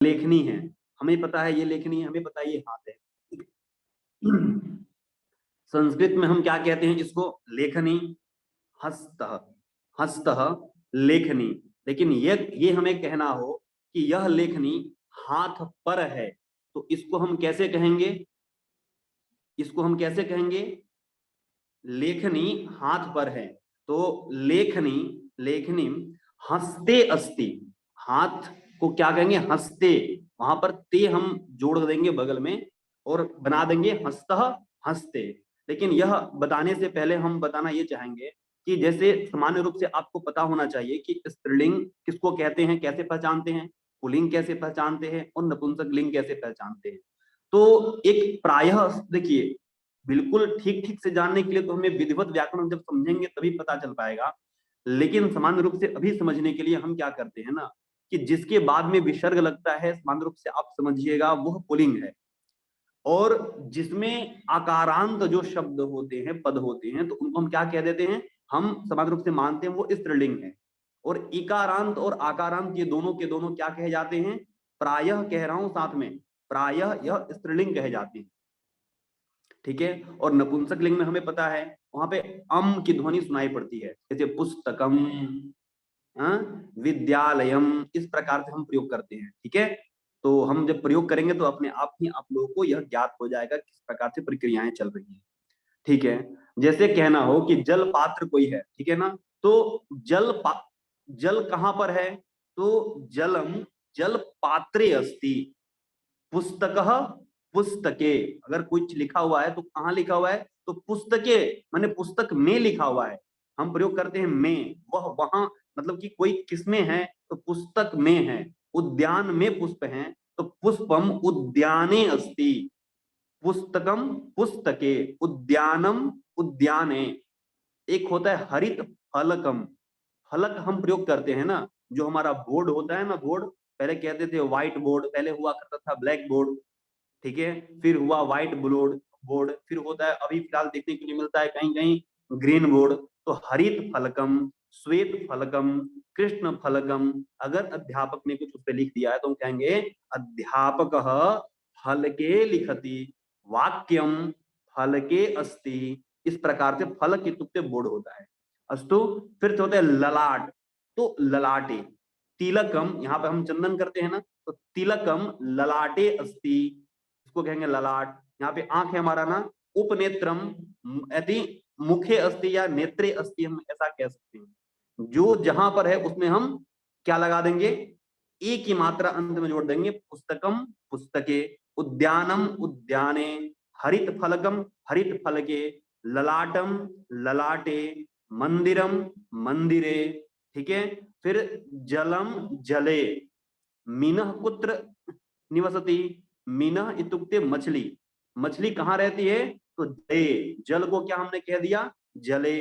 लेखनी है, हमें पता है ये लेखनी है, हमें पता है ये हाथ है। संस्कृत में हम क्या कहते हैं इसको? लेखनी, हस्तः, हस्तः लेखनी। लेकिन ये हमें कहना हो कि यह लेखनी हाथ पर है, तो इसको हम कैसे कहेंगे? इसको हम कैसे कहेंगे? लेखनी हाथ पर है, तो लेखनी, लेखनी हस्ते अस्ति। हाथ को क्या कहेंगे? हस्ते। वहां पर ते हम जोड़ देंगे बगल में और बना देंगे हस्तः, हस्ते। लेकिन यह बताने से पहले हम बताना ये चाहेंगे कि जैसे सामान्य रूप से आपको पता होना चाहिए कि स्त्रीलिंग किसको कहते हैं, कैसे पहचानते हैं, पुल्लिंग कैसे पहचानते हैं और नपुंसक लिंग कैसे पहचानते हैं। तो एक प्रायः देखिए, बिल्कुल ठीक ठीक से जानने के लिए तो हमें विधिवत व्याकरण जब समझेंगे तभी पता चल पाएगा। लेकिन सामान्य रूप से अभी समझने के लिए हम क्या करते हैं ना, कि जिसके बाद में विसर्ग लगता है सामान्य रूप से आप समझिएगा वह पुल्लिंग है, और जिसमें आकारांत जो शब्द होते हैं, पद होते हैं, तो उनको हम क्या कह देते हैं? हम सामान्य रूप से मानते हैं वो स्त्रीलिंग है। और इकारांत और आकारांत ये दोनों के दोनों क्या कहे जाते हैं? प्रायः कह रहा हूं साथ में, प्रायः यह स्त्रीलिंग कहे जाते हैं। ठीक है। और नपुंसक लिंग में हमें पता है वहां पे अम की ध्वनि सुनाई पड़ती है, जैसे पुस्तकम, विद्यालयम, इस प्रकार से हम प्रयोग करते हैं। ठीक है। तो हम जब प्रयोग करेंगे तो अपने आप ही आप लोगों को यह ज्ञात हो जाएगा किस प्रकार से प्रक्रियाएं चल रही हैं। ठीक है। जैसे कहना हो कि जल पात्र कोई है, ठीक है ना, तो जल कहां पर है? तो जलम जल पात्रे अस्ति, पुस्तकः पुस्तके। अगर कुछ लिखा हुआ है तो कहां लिखा हुआ है? तो पुस्तके माने पुस्तक में लिखा हुआ है। हम प्रयोग करते हैं में, वह वहां, मतलब कि कोई किसमें है? तो पुस्तक में है। उद्यान में पुष्प हैं, तो पुष्पम उद्याने अस्ति। पुस्तकम पुस्तके, उद्यानम उद्याने। एक होता है हरित फलकम। फलक हम प्रयोग करते हैं ना, जो हमारा बोर्ड होता है ना, बोर्ड, पहले कहते थे व्हाइट बोर्ड, पहले हुआ करता था ब्लैक बोर्ड। ठीक है। फिर हुआ व्हाइट बोर्ड, बोर्ड फिर होता है, अभी फिलहाल देखने के लिए मिलता है कहीं कहीं ग्रीन बोर्ड। तो हरित फलकम, श्वेत फलकम, कृष्ण फलकम। अगर अध्यापक ने कुछ उस पर लिख दिया है तो हम कहेंगे अध्यापक फलके लिखति, वाक्यम फलके अस्ति। इस प्रकार से फलक इत्युक्ते बोर्ड होता है। अस्तु। फिर होता है ललाट, तो ललाटे। तिलकम, यहाँ पे हम चंदन करते हैं ना, तो तिलकम ललाटे अस्ति, इसको कहेंगे ललाट। यहाँ पे आंख है हमारा ना, उपनेत्रम, यदि मुखे अस्ति या नेत्रे अस्ति हम ऐसा कह सकते हैं। जो जहां पर है उसमें हम क्या लगा देंगे? एक की मात्रा अंत में जोड़ देंगे। पुस्तकम पुस्तके, उद्यानम उद्याने, हरित फलकम हरित फलके, ललाटम ललाटे, मंदिरम मंदिरे। ठीक है। फिर जलम जले, मीनः कुत्र निवसति। मीनः इत्युक्ते मछली, मछली कहाँ रहती है? तो जले, जल को क्या हमने कह दिया? जले।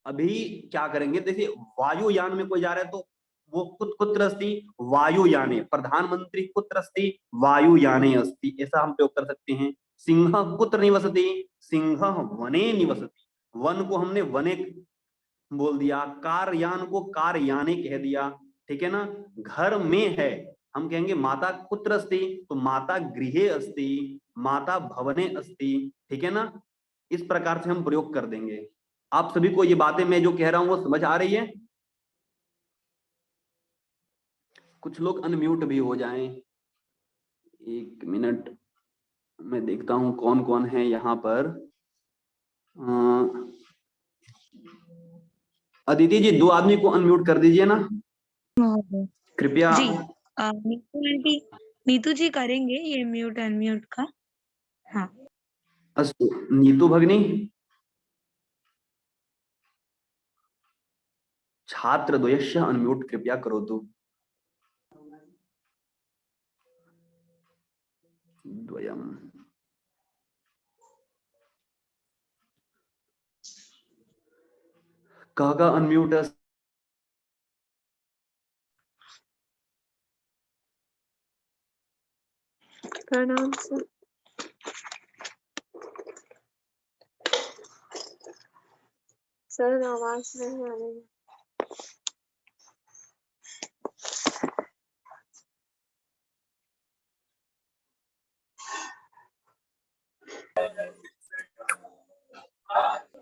अभी क्या करेंगे, देखिए वायुयान में कोई जा रहा है तो वो कुत्र अस्ति, वायुयाने। प्रधानमंत्री कुत्र अस्ति, वायुयाने अस्ति, ऐसा हम प्रयोग कर सकते हैं। सिंह कुत्र निवसति, सिंह वने निवसति। वन को हमने वने बोल दिया, कारयान को कारयाने कह दिया। ठीक है ना। घर में है, हम कहेंगे माता कुत्र अस्ति, तो माता गृहे अस्ति, माता भवने अस्ति। ठीक है ना। इस प्रकार से हम प्रयोग कर देंगे। आप सभी को ये बातें मैं जो कह रहा हूं वो समझ आ रही है? कुछ लोग अनम्यूट भी हो जाएं। एक मिनट, मैं देखता हूं कौन कौन है यहाँ पर। अदिति जी, दो आदमी को अनम्यूट कर दीजिए ना कृपया। जी नीतू जी करेंगे ये म्यूट अनम्यूट का। हाँ। अस्तु। नीतू भगिनी, छात्र द्वयस्य अनम्यूट कृपया करोतु। द्वयम। कह अनम्यूट? प्रणाम सर। सर आवाज नहीं आ रही है।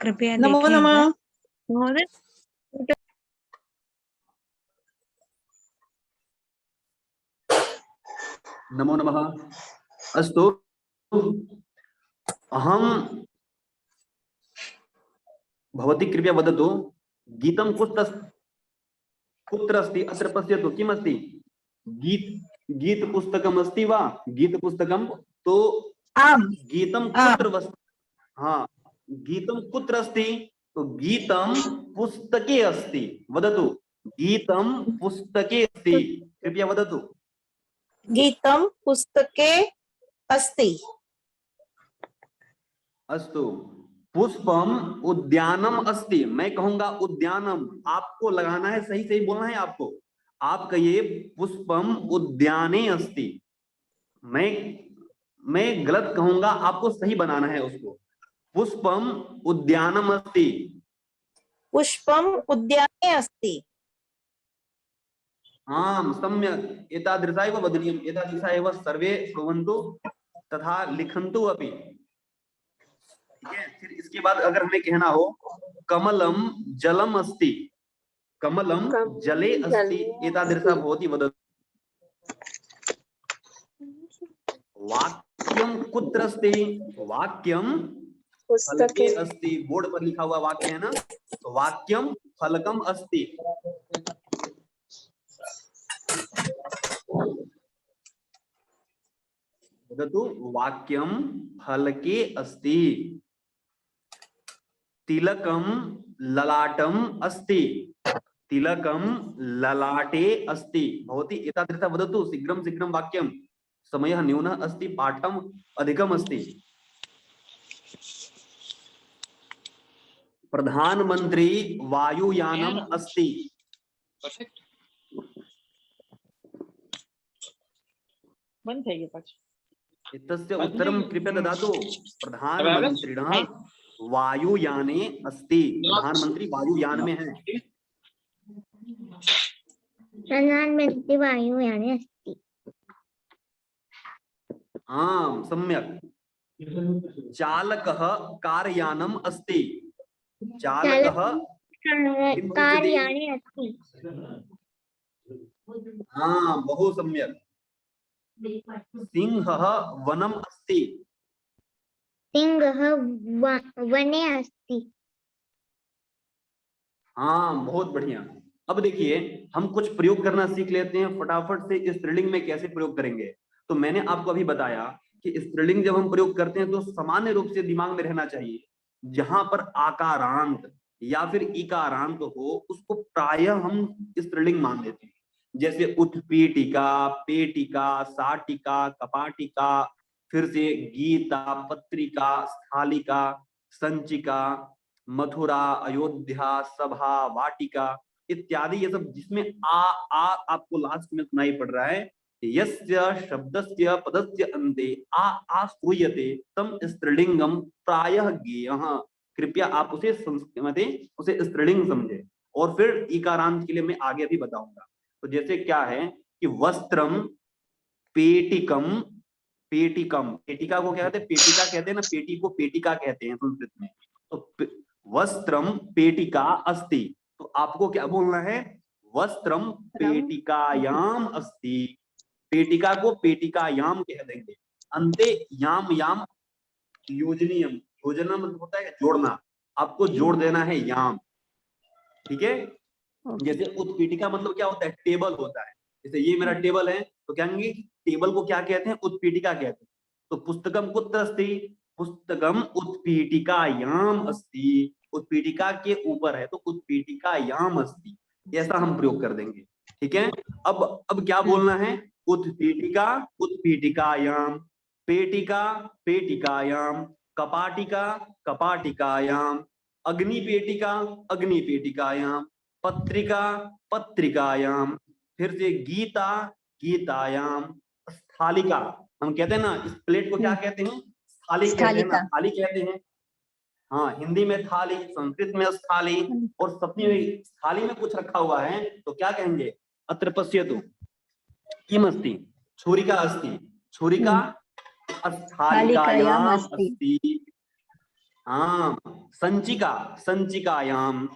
कृपया नमो देखिएगा। नमः। महोदय नमो नमः। अस्तु, अहं भवती कृपया वदतु, गीतं कुत्र अस्ति? अत्र पश्यतु, किम् अस्ति? गीत पुस्तकम् अस्ति वा? गीत पुस्तकं तो आम् गीतं आम् कुत्र हाँ, गीतं कुत्र अस्ति? तो गीतं पुस्तके अस्ति। वदतु, गीतं पुस्तके अस्ति। कृपया वदतु। गीतं पुस्तके अस्ति। अस्तु, पुष्पम उद्यानम अस्ति। मैं कहूंगा उद्यानम, आपको लगाना है, सही सही बोलना है आपको। आप कहिए पुष्पम उद्याने अस्ति। मैं गलत कहूंगा, आपको सही बनाना है उसको। पुष्पम उद्यानम अस्ति। पुष्पम उद्याने अस्ति। आम सम्यक्, एतादृशा एव वदनीयम्, एतादृशा एव सर्वे शृण्वन्तु तथा लिखन्तु अपि। ठीक है, फिर इसके बाद अगर हमें कहना हो कमलम जलम अस्ति, कमलम जले अस्ति, एतादृशा भवति वदतु। वाक्यम कुत्र अस्ति? वाक्यम फलके अस्ति। बोर्ड पर लिखा हुआ वाक्य है ना, तो वाक्यम फलकम अस्ति। वदतु, वाक्यम फलके अस्ति। तिलकम ललाटम अस्ति। तिलकम ललाटे अस्ति। भवती एतादृशा वदतु, शीघ्रं शीघ्रं वाक्यं। समयः न्यूनः अस्ति, पाठम् अधिकम् अस्ति। प्रधानमंत्री वायुयानम अस्ति। एतस्य उत्तरं कृपया ददातु। प्रधानमन्त्रिणः वायुयाने अस्ति। प्रधानमंत्री वायुयान में है। प्रधानमंत्री वायुयाने अस्ति। आम् सम्यक्। चालकः कार्यानम् अस्ति। चालकः कार्याने अस्ति। हाँ, बहु सम्यक्। सिंहः वनम् अस्ति। सिंहः वने अस्ति। हाँ, बहुत बढ़िया। अब देखिए, हम कुछ प्रयोग करना सीख लेते हैं फटाफट से। स्त्रीलिंग में कैसे प्रयोग करेंगे? तो मैंने आपको अभी बताया कि स्त्रीलिंग जब हम प्रयोग करते हैं तो सामान्य रूप से दिमाग में रहना चाहिए, जहां पर आकारांत या फिर इकारांत हो उसको प्रायः हम स्त्रीलिंग मान लेते हैं। जैसे उत्पीठिका, पेटिका, साटिका, कपाटिका, फिर से गीता, पत्रिका, स्थालिका, संचिका, मथुरा, अयोध्या, सभा, वाटिका इत्यादि। ये सब जिसमें आ आपको लास्ट में सुनाई पड़ रहा है, यस्य शब्दस्य पदस्य अन्ते आ श्रूयते तम स्त्रीलिंगम प्रायः ज्ञेयः। कृपया आप उसे स्त्रीलिंग समझे। और फिर इकारांत के लिए मैं आगे भी बताऊंगा। तो जैसे क्या है कि वस्त्रम, पेटिकम, पेटिकम, पेटिका को क्या कहते हैं? पेटिका कहते हैं ना, पेटी को पेटिका कहते हैं संस्कृत में। तो वस्त्रम पेटिका अस्ति, तो आपको क्या बोलना है? वस्त्रम पेटिकायाम अस्ति। पेटिका को पेटिकायाम कह देंगे। अंते याम याम योजनीयम, योजना मतलब होता है जोड़ना, आपको जोड़ देना है याम। ठीक है, जैसे उत्पीठिका मतलब क्या होता है? टेबल होता है। जैसे ये मेरा टेबल है तो क्या कहेंगे? टेबल को क्या कहते हैं? उत्पीठिका कहते हैं। तो पुस्तकम कुत्र अस्ति? पुस्तकम उत्पीठिकायाम अस्ति। उत्पीठिका के ऊपर है तो उत्पीठिकायाम अस्ति। ऐसा हम प्रयोग कर देंगे। ठीक है, अब क्या बोलना है? उत्पीठिका उत्पीठिकायाम, पेटिका पेटिकायाम, कपाटिका कपाटिकायाम, अग्निपेटिका अग्निपेटिकायाम, पत्रिका पत्रिकायाम, फिर से गीता गीतायाम, स्थालिका। हम कहते हैं ना, इस प्लेट को क्या कहते हैं? थाली कहते हैं ना, थाली कहते हैं। हाँ, हिंदी में थाली, संस्कृत में स्थाली, और सपनी में थाली में कुछ रखा हुआ है तो क्या कहेंगे? अत्र पश्यतु, किम अस्ति? छुरिका अस्ति। छुरिका स्थालिकायाम अस्ति। हाँ, संचिका, संचिकायाम।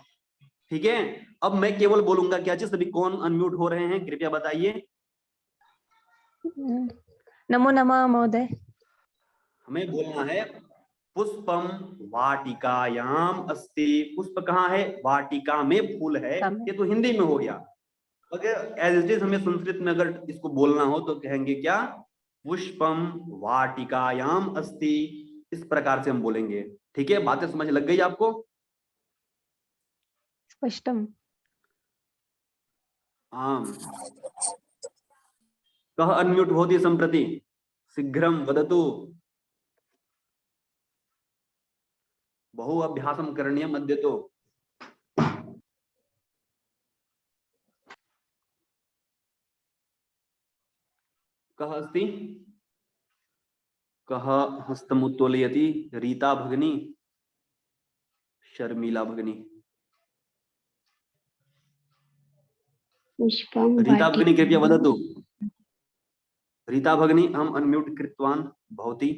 ठीक है, अब मैं केवल बोलूंगा क्या चीज, सभी कौन अनम्यूट हो रहे हैं कृपया बताइए। नमो नमः महोदय। हमें बोलना है पुष्पम वाटिकायाम अस्ति। पुष्प कहाँ है? वाटिका में फूल है। ये तो हिंदी में हो गया। अगर एज इट इज हमें संस्कृत में अगर इसको बोलना हो तो कहेंगे क्या? पुष्पम वाटिकायाम अस्ति। इस प्रकार से हम बोलेंगे। ठीक है, बातें समझ लग गई आपको? स्पष्टम। आम। कह अनम्यूट भवति सम्प्रति शीघ्रं वदतु। बहु अभ्यासं करणीयम् अद्य तो। कः अस्ति? कः हस्तमुत्तोलयति? रीता भगिनी, शर्मिला भगिनी। पुष्पं रीता भगिनी कृपया वदतु। रीता भगिनी हम अनम्यूट कृतवान् भवति।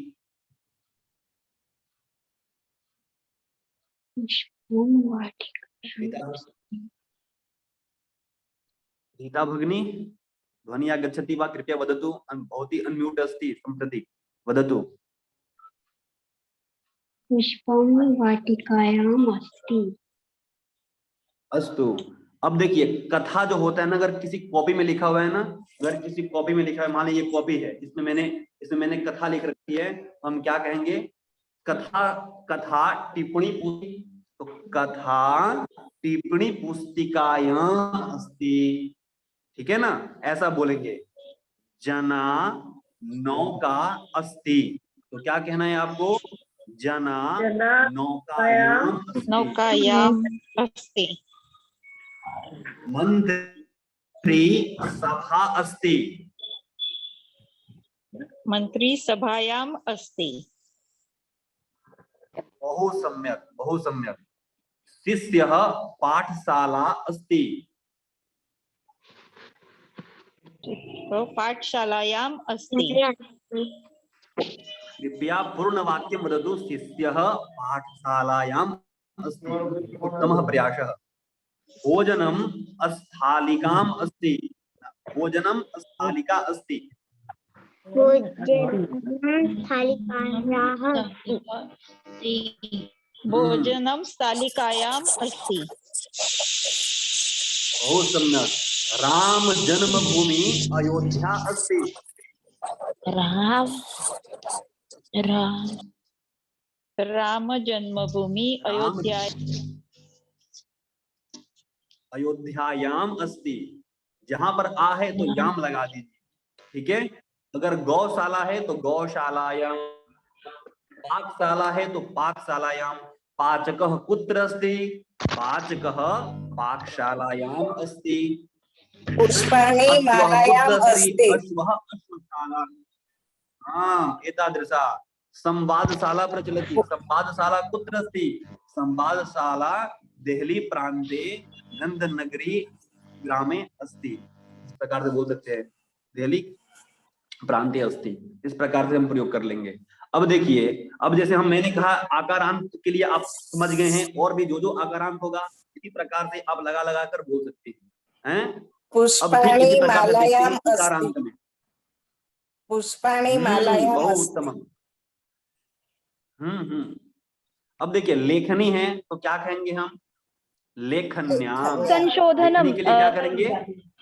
रीता भगिनी ध्वनि आगच्छति वा कृपया वदतु। भवती अनम्यूट अस्ति सम्प्रति, वदतु। पुष्पं वाटिकायाम् अस्ति। अस्तु। अब देखिए, कथा जो होता है ना, अगर किसी कॉपी में लिखा हुआ है ना, अगर किसी कॉपी में लिखा है, मान लीजिए ये कॉपी है, इसमें मैंने कथा लिख रखी है, हम क्या कहेंगे? कथा, कथा टिप्पणी तो कथा टिप्पणी पुस्तिकायां अस्ति। ठीक है ना, ऐसा बोलेंगे। जना नौका अस्ति, तो क्या कहना है आपको? जना नौकायाम अस्ति। नौकायाम अस्ति। मंत्री सभा अस्ति। मंत्री सभायाम अस्ति। बहु सम्यक, बहु सम्यक। शिष्यः पाठशाला अस्ति। तो पाठशालायाम अस्ति। कृपया पूर्ण वाक्यं वदतु। शिष्यः पाठशालायाम् अस्ति। उत्तमः प्रयासः। भोजनम स्थालिकाम अस्ति। भोजनम स्थालिका अस्ति। भोजनम स्थालिकायाम अस्ति। बहुत सम्यक। राम जन्मभूमि अयोध्या अस्ति। राम जन्मभूमि अयोध्या अयोध्यायाम अस्ति। जहां पर आ है तो याम लगा दीजिए। ठीक है, अगर गौशाला है तो गौशालायाम, पाकशाला है तो पाकशालायाम। पाचकः कुत्र अस्ति? पाचकः पाकशालायाम अस्ति। पुष्पाणि अश्वः मालायाम् कुत्र अस्ति? अस्ति। अश्वः अश्वशाला। हाँ, एतादृशा संवादशाला प्रचलति। संवादशाला कुत्र अस्ति? संवादशाला देहली प्रान्ते नंदनगरी ग्रामे अस्ति। इस प्रकार से बोल सकते हैं, देहली प्रांते अस्ति। इस प्रकार से हम प्रयोग कर लेंगे। अब देखिए, अब जैसे मैंने कहा आकारांत के लिए आप समझ गए हैं, और भी जो जो आकारांत होगा इसी प्रकार से आप लगा लगा कर बोल सकते हैं। पुष्पाणि मालायाम् आकारांत में पुष्पाणि मालायाम् बहुत अस्ति। उत्तम। अब देखिए, लेखनी है तो क्या कहेंगे हम? लेखन्याम। संशोधनम। लेखनी के लिए क्या करेंगे?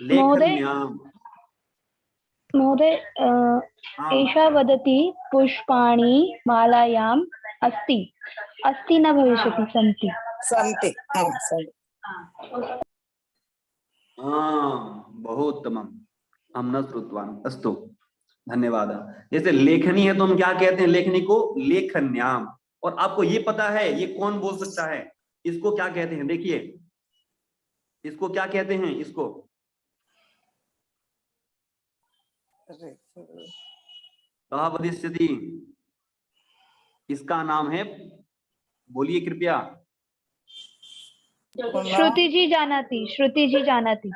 लेखन्याम। महोदय, एषा वदति पुष्पाणि मालायाम् अस्ति। अस्ति न भविष्यति, सन्ति। सन्ति। बहु उत्तमम्। हम न श्रुतवान्। अस्तु, धन्यवाद। जैसे लेखनी है तो हम क्या कहते हैं? लेखनी को लेखन्याम। और आपको ये पता है ये कौन बोल सकता है? इसको क्या कहते हैं? देखिए, इसको क्या कहते हैं? इसको कहा वदिष्यति? इसका नाम है, बोलिए कृपया। श्रुति जी जानाति, श्रुति जी जानाति।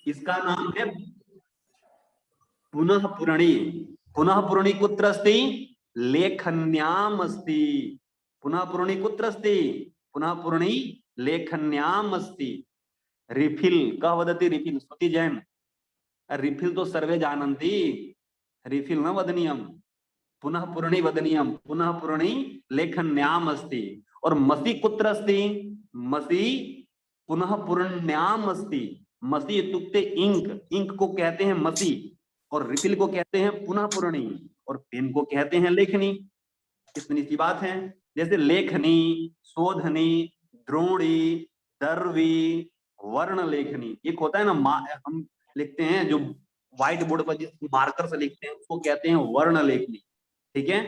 इसका नाम है पुनः पूरणी, पुनः पूरणी कुत्र अस्ति? लेखन्याम अस्ति। पुनः पूरणी कुत्र अस्ति? पुनः पूरणी लेखन्याम अस्ति। रिफिल कः वदति? रिफिल श्रुति जैन। रिफिल तो सर्वे जानन्ति, रिफिल न वदनीयम, पुनः पूरणी वदनीयम। पुनः पूरणी लेखन्याम अस्ति। और मसी कुत्र अस्ति? मसी पुनः पूरण्याम अस्ति। मसी इत्युक्ते इंक, इंक को कहते हैं मसी, और रिफिल को कहते हैं पुनः पूरणी, और पेन को कहते हैं लेखनी। इतनी सी बात है। जैसे लेखनी, शोधनी, द्रोणी, दर्वी, वर्ण लेखनी। एक होता है ना, हम लिखते हैं जो व्हाइट बोर्ड पर जिस मार्कर से लिखते हैं उसको कहते हैं वर्ण लेखनी। ठीक है।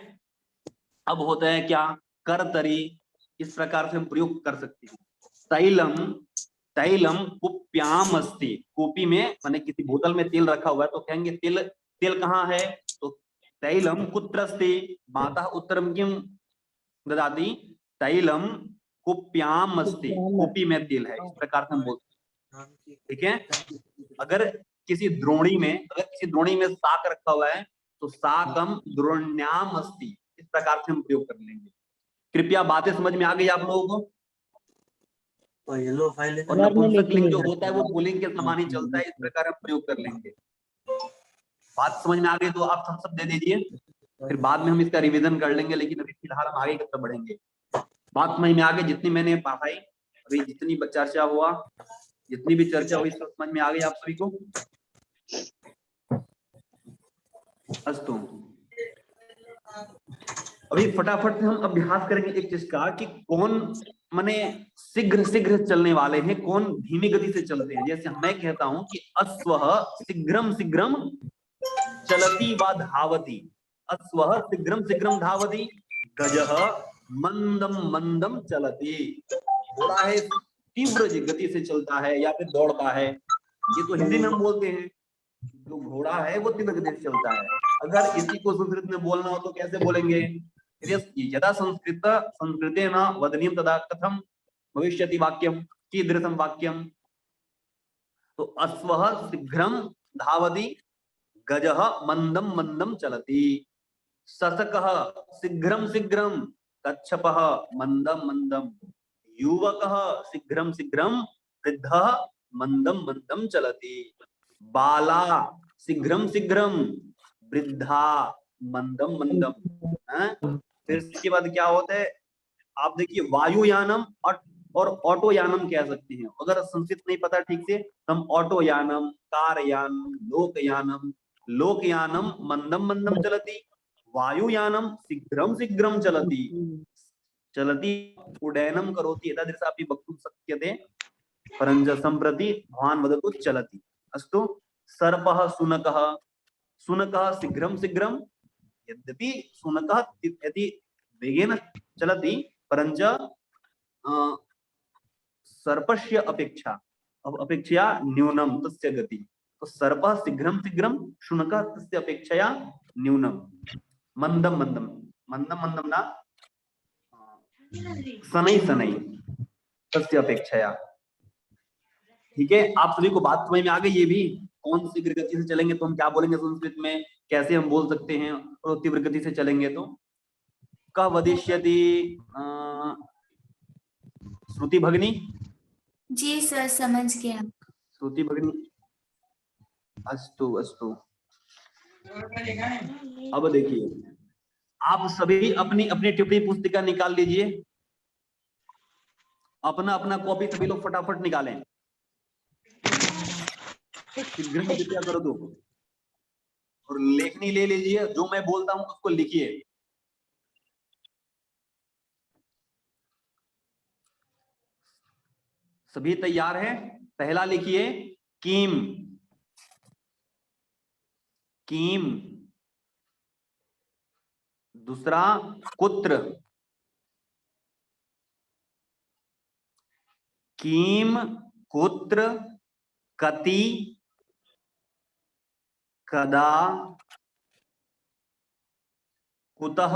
अब होता है क्या? करतरी। इस प्रकार से हम प्रयोग कर सकते हैं। तैलम, तैलम कुप्याम अस्ति। कूपी में माने किसी बोतल में तेल रखा हुआ है तो कहेंगे तेल, तेल कहाँ है? तो तैलम कुत्र अस्ति? माता उत्तरम किम ददाति? तैलम कुप्याम अस्ति। कूपी में तेल है, इस प्रकार से हम बोलते हैं। ठीक है। अगर किसी द्रोणी में, अगर किसी द्रोणी में शाक रखा हुआ है तो शाकम द्रोण्याम अस्ति। इस प्रकार से हम प्रयोग कर लेंगे। कृपया बातें समझ में आ गई आप लोगों को? और नपुंसक लिंग जो होता है वो पुल्लिंग के समान ही चलता है, इस प्रकार हम प्रयोग कर लेंगे। बात समझ में आ गई तो आप थम्स अप दे दीजिए, फिर बाद में हम इसका रिवीजन कर लेंगे, लेकिन अभी फिलहाल हम आगे की तरफ बढ़ेंगे। बात समझ में आ गई? जितनी मैंने पढ़ाई, अभी जितनी चर्चा हुआ, जितनी भी चर्चा हुई सब समझ में आ गई आप सभी को? अस्तु। अभी फटाफट से हम अभ्यास करेंगे एक चीज का कि कौन माने शीघ्र शीघ्र चलने वाले हैं, कौन धीमी गति से चलते हैं। जैसे मैं कहता हूं कि अश्वः शीघ्रम शीघ्रम चलती व धावती। अश्वः शीघ्रम शीघ्रम धावती। गजः मंदम मंदम चलती। घोड़ा है तीव्र गति से चलता है या फिर दौड़ता है। ये तो हिंदी में हम बोलते हैं, जो घोड़ा है वो तीव्र गति से चलता है। अगर इसी को संस्कृत में बोलना हो तो कैसे बोलेंगे? यदा संस्कृतेन वदनीयं तदा कथम भविष्यति वाक्यम, कीदृशं वाक्यम? तो अश्वः शीघ्रं धावति, गजः मंदम मंदम चलति, शशकः शीघ्रं शीघ्रं, कच्छपः मंदम मंदम, युवकः शीघ्रं शीघ्रं, वृद्धः मंदम मंदम चलति, बाला शीघ्रं शीघ्रं, वृद्धा मंदम मंदम। फिर इसके बाद क्या होता है? आप देखिए, वायुयानम और ऑटोयानम कह सकते हैं। अगर संस्कृत नहीं पता ठीक से तो हम ऑटोयानम, कारयानम, लोकयानम, लोकयानम मंदम मंदम चलती, वायुयानम शीघ्रं शीघ्रं चलती, चलती उड्डयनं करोति एतादृशापि वक्तुं शक्यते, परञ्च सम्प्रति भवान् वदतु चलति। अस्तु। सर्पः शुनकः, शुनकः शीघ्रं शीघ्रं, यद्यपि शुनकः यदि वेगेन चलति परञ्च सर्पस्य अपेक्षया न्यूनम तस्य गति। तो सर्पः शीघ्रं शीघ्रं, शुनकः तस्य अपेक्षया न्यूनम, मंदम मंदम, मंदम मंदम ना शनै शनै तस्य अपेक्षया। ठीक है। आप सभी को बात समझ में आ गई? ये भी कौन शीघ्र गति से चलेंगे तो हम क्या बोलेंगे संस्कृत में, कैसे हम बोल सकते हैं? और तीव्र गति से चलेंगे तो कह वदिष्यति श्रुति भगिनी? जी सर, समझ गया। श्रुति भगिनी, अस्तु अस्तु। अब देखिए, आप सभी अपनी अपनी टिप्पणी पुस्तिका निकाल लीजिए, अपना अपना कॉपी सभी लोग फटाफट निकालें। शीघ्र में कृपया कर दो, और लेखनी ले लीजिए, जो मैं बोलता हूं उसको लिखिए। सभी तैयार हैं? पहला लिखिए कीम, कीम। दूसरा कुत्र, कीम, कुत्र, कति, कदा, कुतः,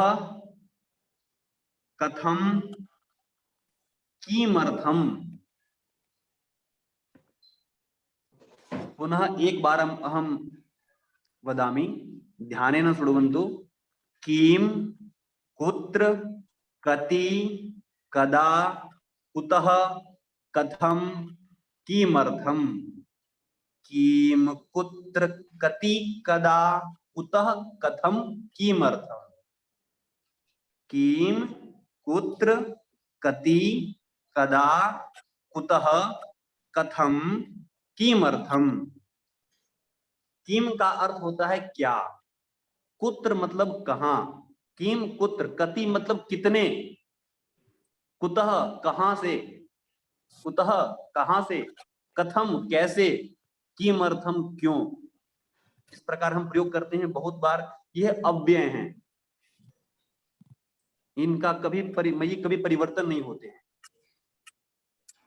कथम, किमर्थम। पुनः एक बार हम वदामि ध्यानेन शृण्वन्तु। किं कुत्र कति कदा कुतः कथं किमर्थम्। किं कुत्र कति कदा कुतः कथं किमर्थम्। किं कुत्र कति कदा कुतः कथं किमर्थम्। किम का अर्थ होता है क्या, कुत्र मतलब कहां, किम कुत्र, कति मतलब कितने, कुतः कहां से, कुतः कहां से, कथम कैसे, किमर्थम क्यों। इस प्रकार हम प्रयोग करते हैं बहुत बार। यह अव्यय हैं, इनका कभी परिवर्तन नहीं होते हैं।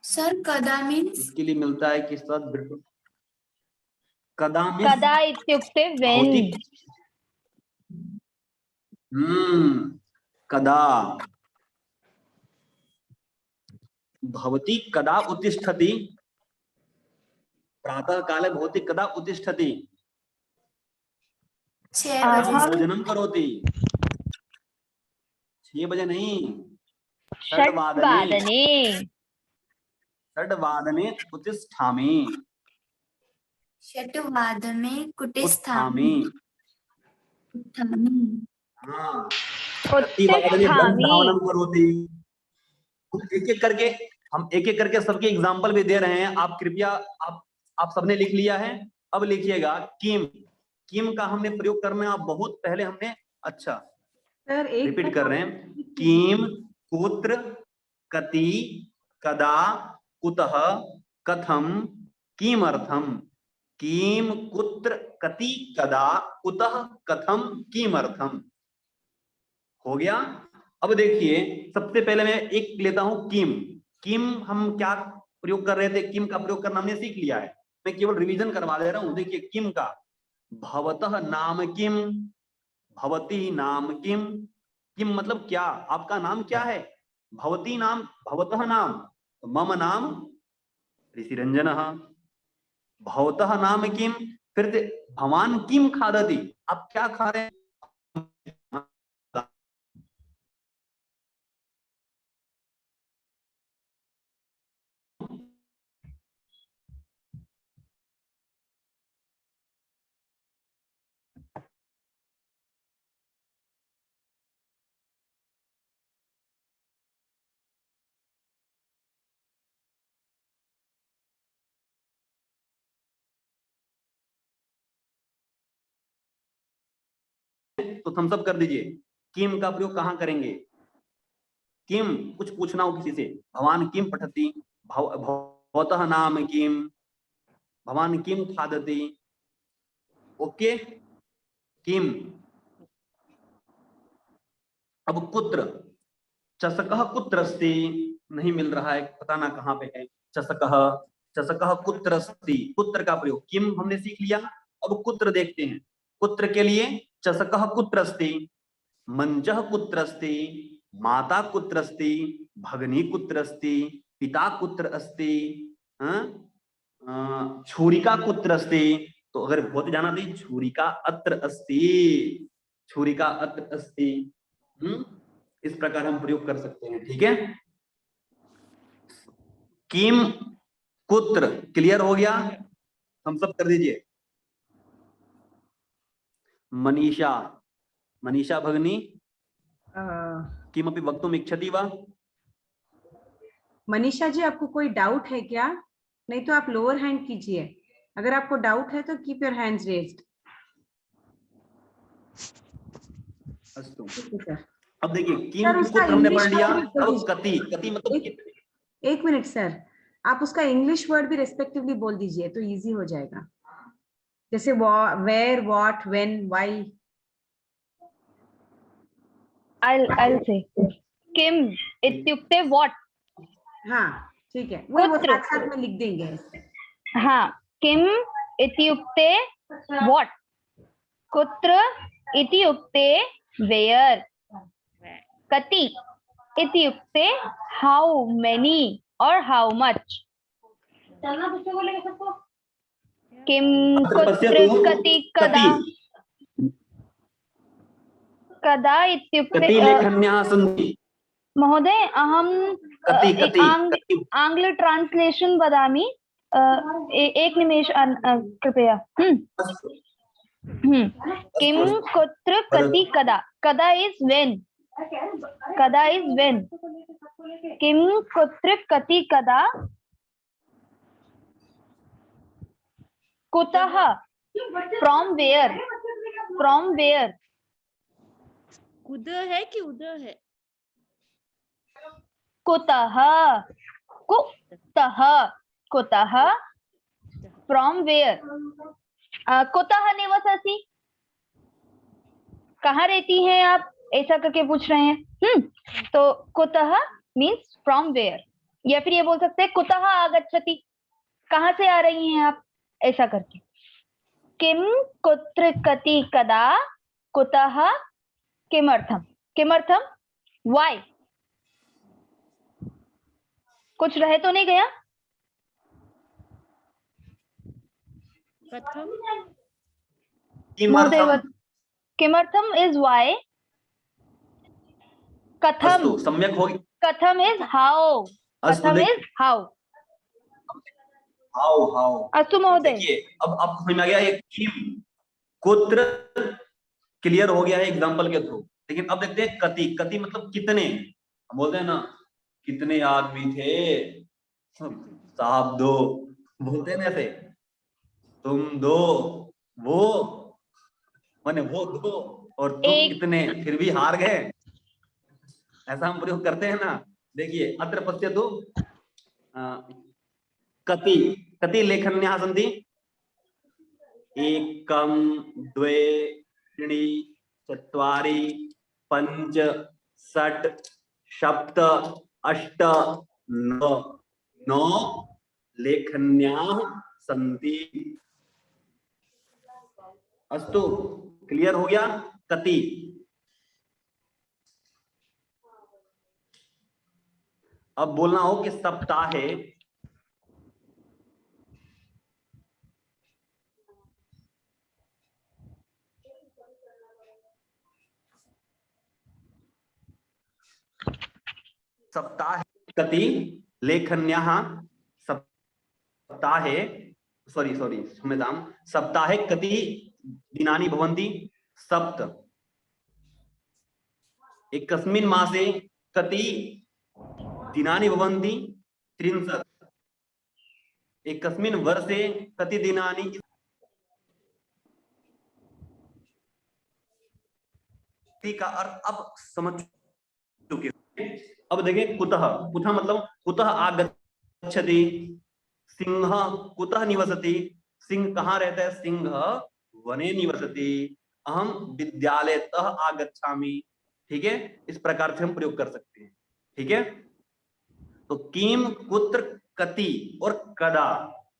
सर कदा मीन्स इसके लिए मिलता है किस साथ, बिल्कुल कदा means कदा इत्युक्ते वेन। भौतिक। कदा भवती कदा उत्तिष्ठति, प्रातः काले भवती कदा उत्तिष्ठति, 6 बजे अहम भोजनम करोति, 6 बजे नहीं, षड्वादने। षड्वादने उत्तिष्ठामि, षट्वादने कुटिस्थामि। उत्थामि। हाँ, प्रतिवादने उत्तिष्ठामि। धावनं करोति। हम एक एक करके सबके एग्जाम्पल भी दे रहे हैं। आप कृपया आप सबने लिख लिया है। अब लिखिएगा किम। किम का हमने प्रयोग करना है, बहुत पहले हमने, अच्छा सर एक रिपीट कर रहे हैं। किम कुत्र कति कदा कुतः कथम किमर्थम। किम कुत्र कति कदा कुतः कथम किमर्थम। हो गया। अब देखिए, सबसे पहले मैं एक लेता हूं किम। किम हम क्या प्रयोग कर रहे थे, किम का प्रयोग करना हमने सीख लिया है, मैं केवल रिवीजन करवा दे रहा हूं। देखिए किम का, भवतः नाम किम, भवती नाम किम। किम मतलब क्या, आपका नाम क्या है, भवती नाम, भवतः नाम, तो मम नाम ऋषिरंजनः। भवतः नाम किम, फिर से भवान किम खादति, आप क्या खा रहे हैं। तो थम्स अप कर दीजिए। किम का प्रयोग कहां करेंगे, किम कुछ पूछना हो किसी से, भवान किम पठति, भवतः नाम किम, भवान किम खादति। ओके, किम। अब कुत्र, चषकः कुत्र अस्ति, नहीं मिल रहा है, पता ना कहां पे है। चषकः, चषकः कुत्र अस्ति, कुत्र का प्रयोग किम हमने सीख लिया। अब कुत्र देखते हैं। कुत्र के लिए चषकः कुत्र अस्ति, मंचः कुत्र अस्ति, माता कुत्र अस्ति, भगिनी कुत्र अस्ति, पिता कुत्र अस्ति, छुरिका कुत्र अस्ति। तो अगर बहुत जाना तो छुरिका अत्र अस्ति, छुरिका अत्र अस्ति। इस प्रकार हम प्रयोग कर सकते हैं। ठीक है, किम कुत्र क्लियर हो गया, हम सब कर दीजिए। मनीषा, मनीषा भगिनी किमपि वक्तुम् इच्छति वा। मनीषा जी, आपको कोई डाउट है क्या? नहीं तो आप लोअर हैंड कीजिए। अगर आपको डाउट है तो कीप योर हैंड्स रेज्ड। अस्तु, सर अब देखिए किम सर, उसका कुत्र हमने इंग्लिश पढ़ लिया। वर्ड भी अब कति, कति मतलब कितने। एक मिनट सर, आप उसका इंग्लिश वर्ड भी रेस्पेक्टिवली बोल दीजिए तो इजी हो जाएगा। जैसे where, what, when, why. I'll say किम इत्युक्ते what। हाँ ठीक है, वो कुत्र। साथ साथ में लिख देंगे। हाँ, किम इत्युक्ते what, कुत्र इत्युक्ते where, कति इत्युक्ते how many or how much। किम कुत्र कति कदा। कदा इत्युक्ते कति लेखन्याः सन्ति? महोदय अहं कति कति कति आंग्ल ट्रांसलेशन वदामि। एक निमेष कृपया। किम कुत्र कति कदा। कदा इज व्हेन, कदा इज व्हेन। किम कुत्र कति कदा। कुतः फ्रॉम वेयर, फ्रॉम वेयर। कुद है कि उद है? कुतः, कुतः, कुतः फ्रॉम वेयर। कुतः निवसति, कहाँ रहती हैं आप, ऐसा करके पूछ रहे हैं। तो कुतः मीन्स फ्रॉम वेयर, या फिर ये बोल सकते हैं कुतः आगच्छति, कहाँ से आ रही हैं आप, ऐसा करके। किम कुत्र कति कदा कुतः किमर्थम। किमर्थम व्हाई। कुछ रह तो नहीं गया। कथम महोदय किमर्थम इज व्हाई। कथम, अस्तु सम्यक् होगी। कथम इज हाउ, कथम इज हाउ। हाउ। अस्तु महोदय। देखिए अब आपको समझ में आ गया ये किम कुत्र क्लियर हो गया है एग्जांपल के थ्रू। लेकिन अब देखते हैं कति। कति मतलब कितने। हम बोलते हैं ना कितने आदमी थे साहब, दो। बोलते हैं ना ऐसे, तुम दो, वो माने वो दो और तुम कितने, फिर भी हार गए, ऐसा हम प्रयोग करते हैं ना। देखिए अत्र पश्यतु कति। कति लेखन्याः सन्ति? एकं द्वे त्रीणि चत्वारि पञ्च षट् सप्त अष्ट नौ लेखन्याः सन्ति। अस्तु क्लियर हो गया कति। अब बोलना हो कि सप्ताहे सप्ताहे कति लेखन्याः सप्ताहे क्षम्यतां सप्ताहे कति दिनानि भवन्ति? सप्त। एकस्मिन् मासे कति दिनानि भवन्ति? 30। एकस्मिन् वर्षे कति दिनानि? का अर्थ अब समझ चुके। अब देखिए कुतः। कुतः मतलब कुतः आगच्छति। सिंह कुतः निवसति। सिंह कहाँ रहता है? सिंह वने निवसति। अहम विद्यालयतः आगच्छामि। ठीक है, इस प्रकार से हम प्रयोग कर सकते हैं। ठीक है, तो किम कुत्र कति और कदा।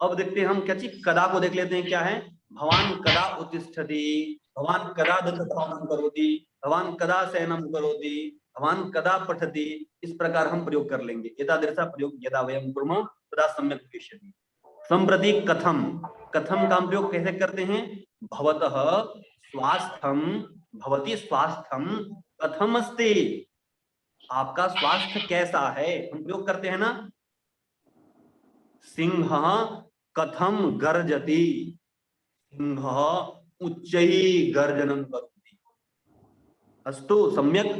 अब देखते हैं हम क्या चीज, कदा को देख लेते हैं क्या है। भवान कदा उत्तिष्ठति, भवान कदा दन्तधावनं करोति, भवान कदा शयनं करोति, भवान कदा पठति। इस प्रकार हम प्रयोग कर लेंगे। एतादृशः प्रयोग यदा वयं कुर्मः तदा सम्यक् भविष्यति। सम्प्रति कथम। कथम का प्रयोग कैसे करते हैं? भवतः स्वास्थ्यं, भवती स्वास्थ्यं कथम अस्ति। आपका स्वास्थ्य कैसा है, हम प्रयोग करते हैं ना। सिंह कथम गर्जति, सिंह उच्चैः गर्जनं करोति। अस्तु सम्यक्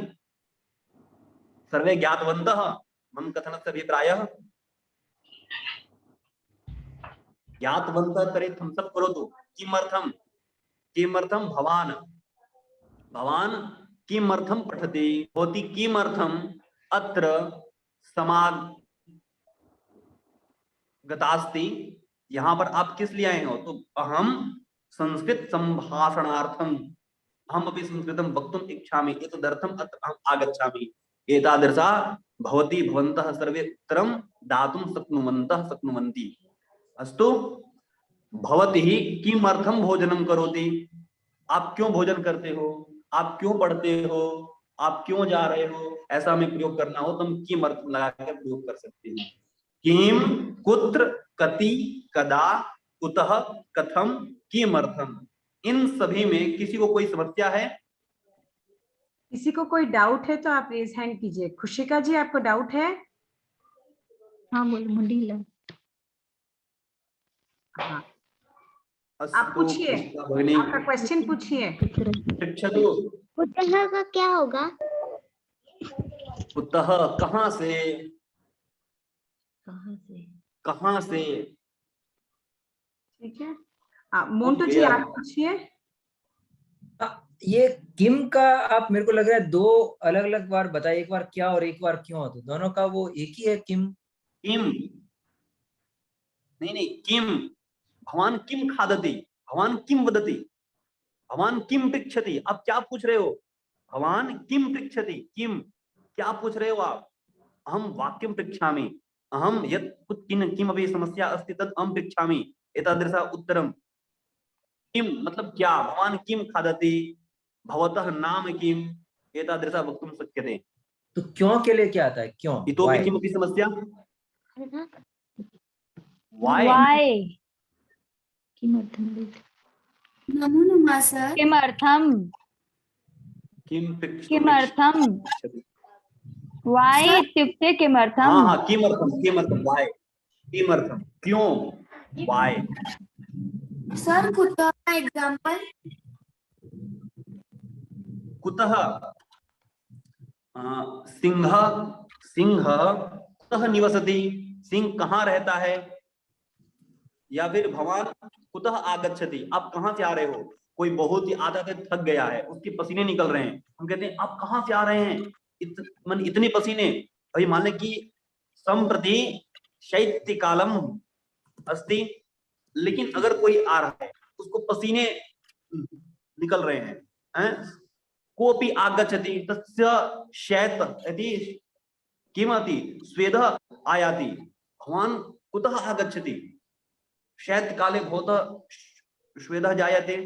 सर्वे ज्ञातवन्तः मम कथनस्य अभिप्रायः। ज्ञातवन्तः तर्हि थम्स अप करोतु। किमर्थं? किमर्थं भवान, भवान किमर्थं पठति, भवती किमर्थं अत्र समागतास्ति। यहाँ पर आप किस लिए आए हो? तो अहम संस्कृत संभाषणार्थम, अहम अपि संस्कृतं वक्तुम् इच्छामि, एतदर्थम् अत्र अहम् आगच्छामि। एतादृशा भवती भवन्तः सर्वे उत्तरं दातुं शक्नुवन्ति। अस्तु, भवती किमर्थं भोजनं करोति। आप क्यों भोजन करते हो, आप क्यों पढ़ते हो, आप क्यों जा रहे हो, ऐसा हमें प्रयोग करना हो तो हम किमर्थं लगाकर प्रयोग कर सकते हैं। किम कुत्र कति कदा कुतः कथम किमर्थम। इन सभी में किसी को कोई समस्या है? किसी को कोई डाउट है तो आप रेज हैंड कीजिए। खुशिका जी, आपको डाउट है? हाँ बोल मुंडीला। हाँ, अस्तु आप पूछिए, खुशिका भगिनी। आपका क्वेश्चन पूछिए। पृच्छतु। कुतः का क्या होगा? कुतः कहाँ से? कहाँ से? कहाँ से? ठीक है, मोन्टू जी आप पूछिए। ये किम का आप मेरे को लग रहा है दो अलग अलग बार बताइए, एक बार क्या और एक बार क्यों, तो दोनों का वो एक ही है किम? किम नहीं नहीं, किम भवान किम खादति, भवान किम वदति, भवान किम पृच्छति। आप क्या पूछ रहे हो? भवान किम पृच्छति, किम क्या पूछ रहे हो आप? अहम वाक्यम पृच्छामि, अहम यत् किमपि समस्या अस्ति तत् अहम पृच्छामि, एतादृश उत्तरम। किम मतलब क्या? भवान किम खादति, भवतः नाम किम, एतादृश वक्तुं शक्यते। तो क्यों के लिए क्या आता है, क्यों? इतोपि Why? किमपि समस्या? Why? Why? किमर्थं? नमो नमः सर। किमर्थम? किम पृच्छति? किमर्थम? Why इत्युक्ते किमर्थम? हाँ हाँ, किमर्थम, किमर्थम, why, किमर्थम, क्यों, why। सर कुतः का एग्जाम्पल? कुतः सिंह, सिंह कुतः निवसति, सिंह कहाँ रहता है? या फिर भवान कुतः आगच्छति, आप कहाँ से आ रहे हो? कोई बहुत ही आधा से थक गया है, उसके पसीने निकल रहे हैं, हम कहते हैं आप कहाँ से आ रहे हैं? इतने पसीने। भाई मान लें कि संप्रति शैत्यकालम अस्ति, लेकिन अगर कोई आ रहा है उसको पसीने निकल रहे हैं, कोऽपि आगच्छति तस्य शैत यदि किमति स्वेदः आयाति, भवान कुतः आगच्छति, शैत्यकाले भवतः स्वेदः जायते,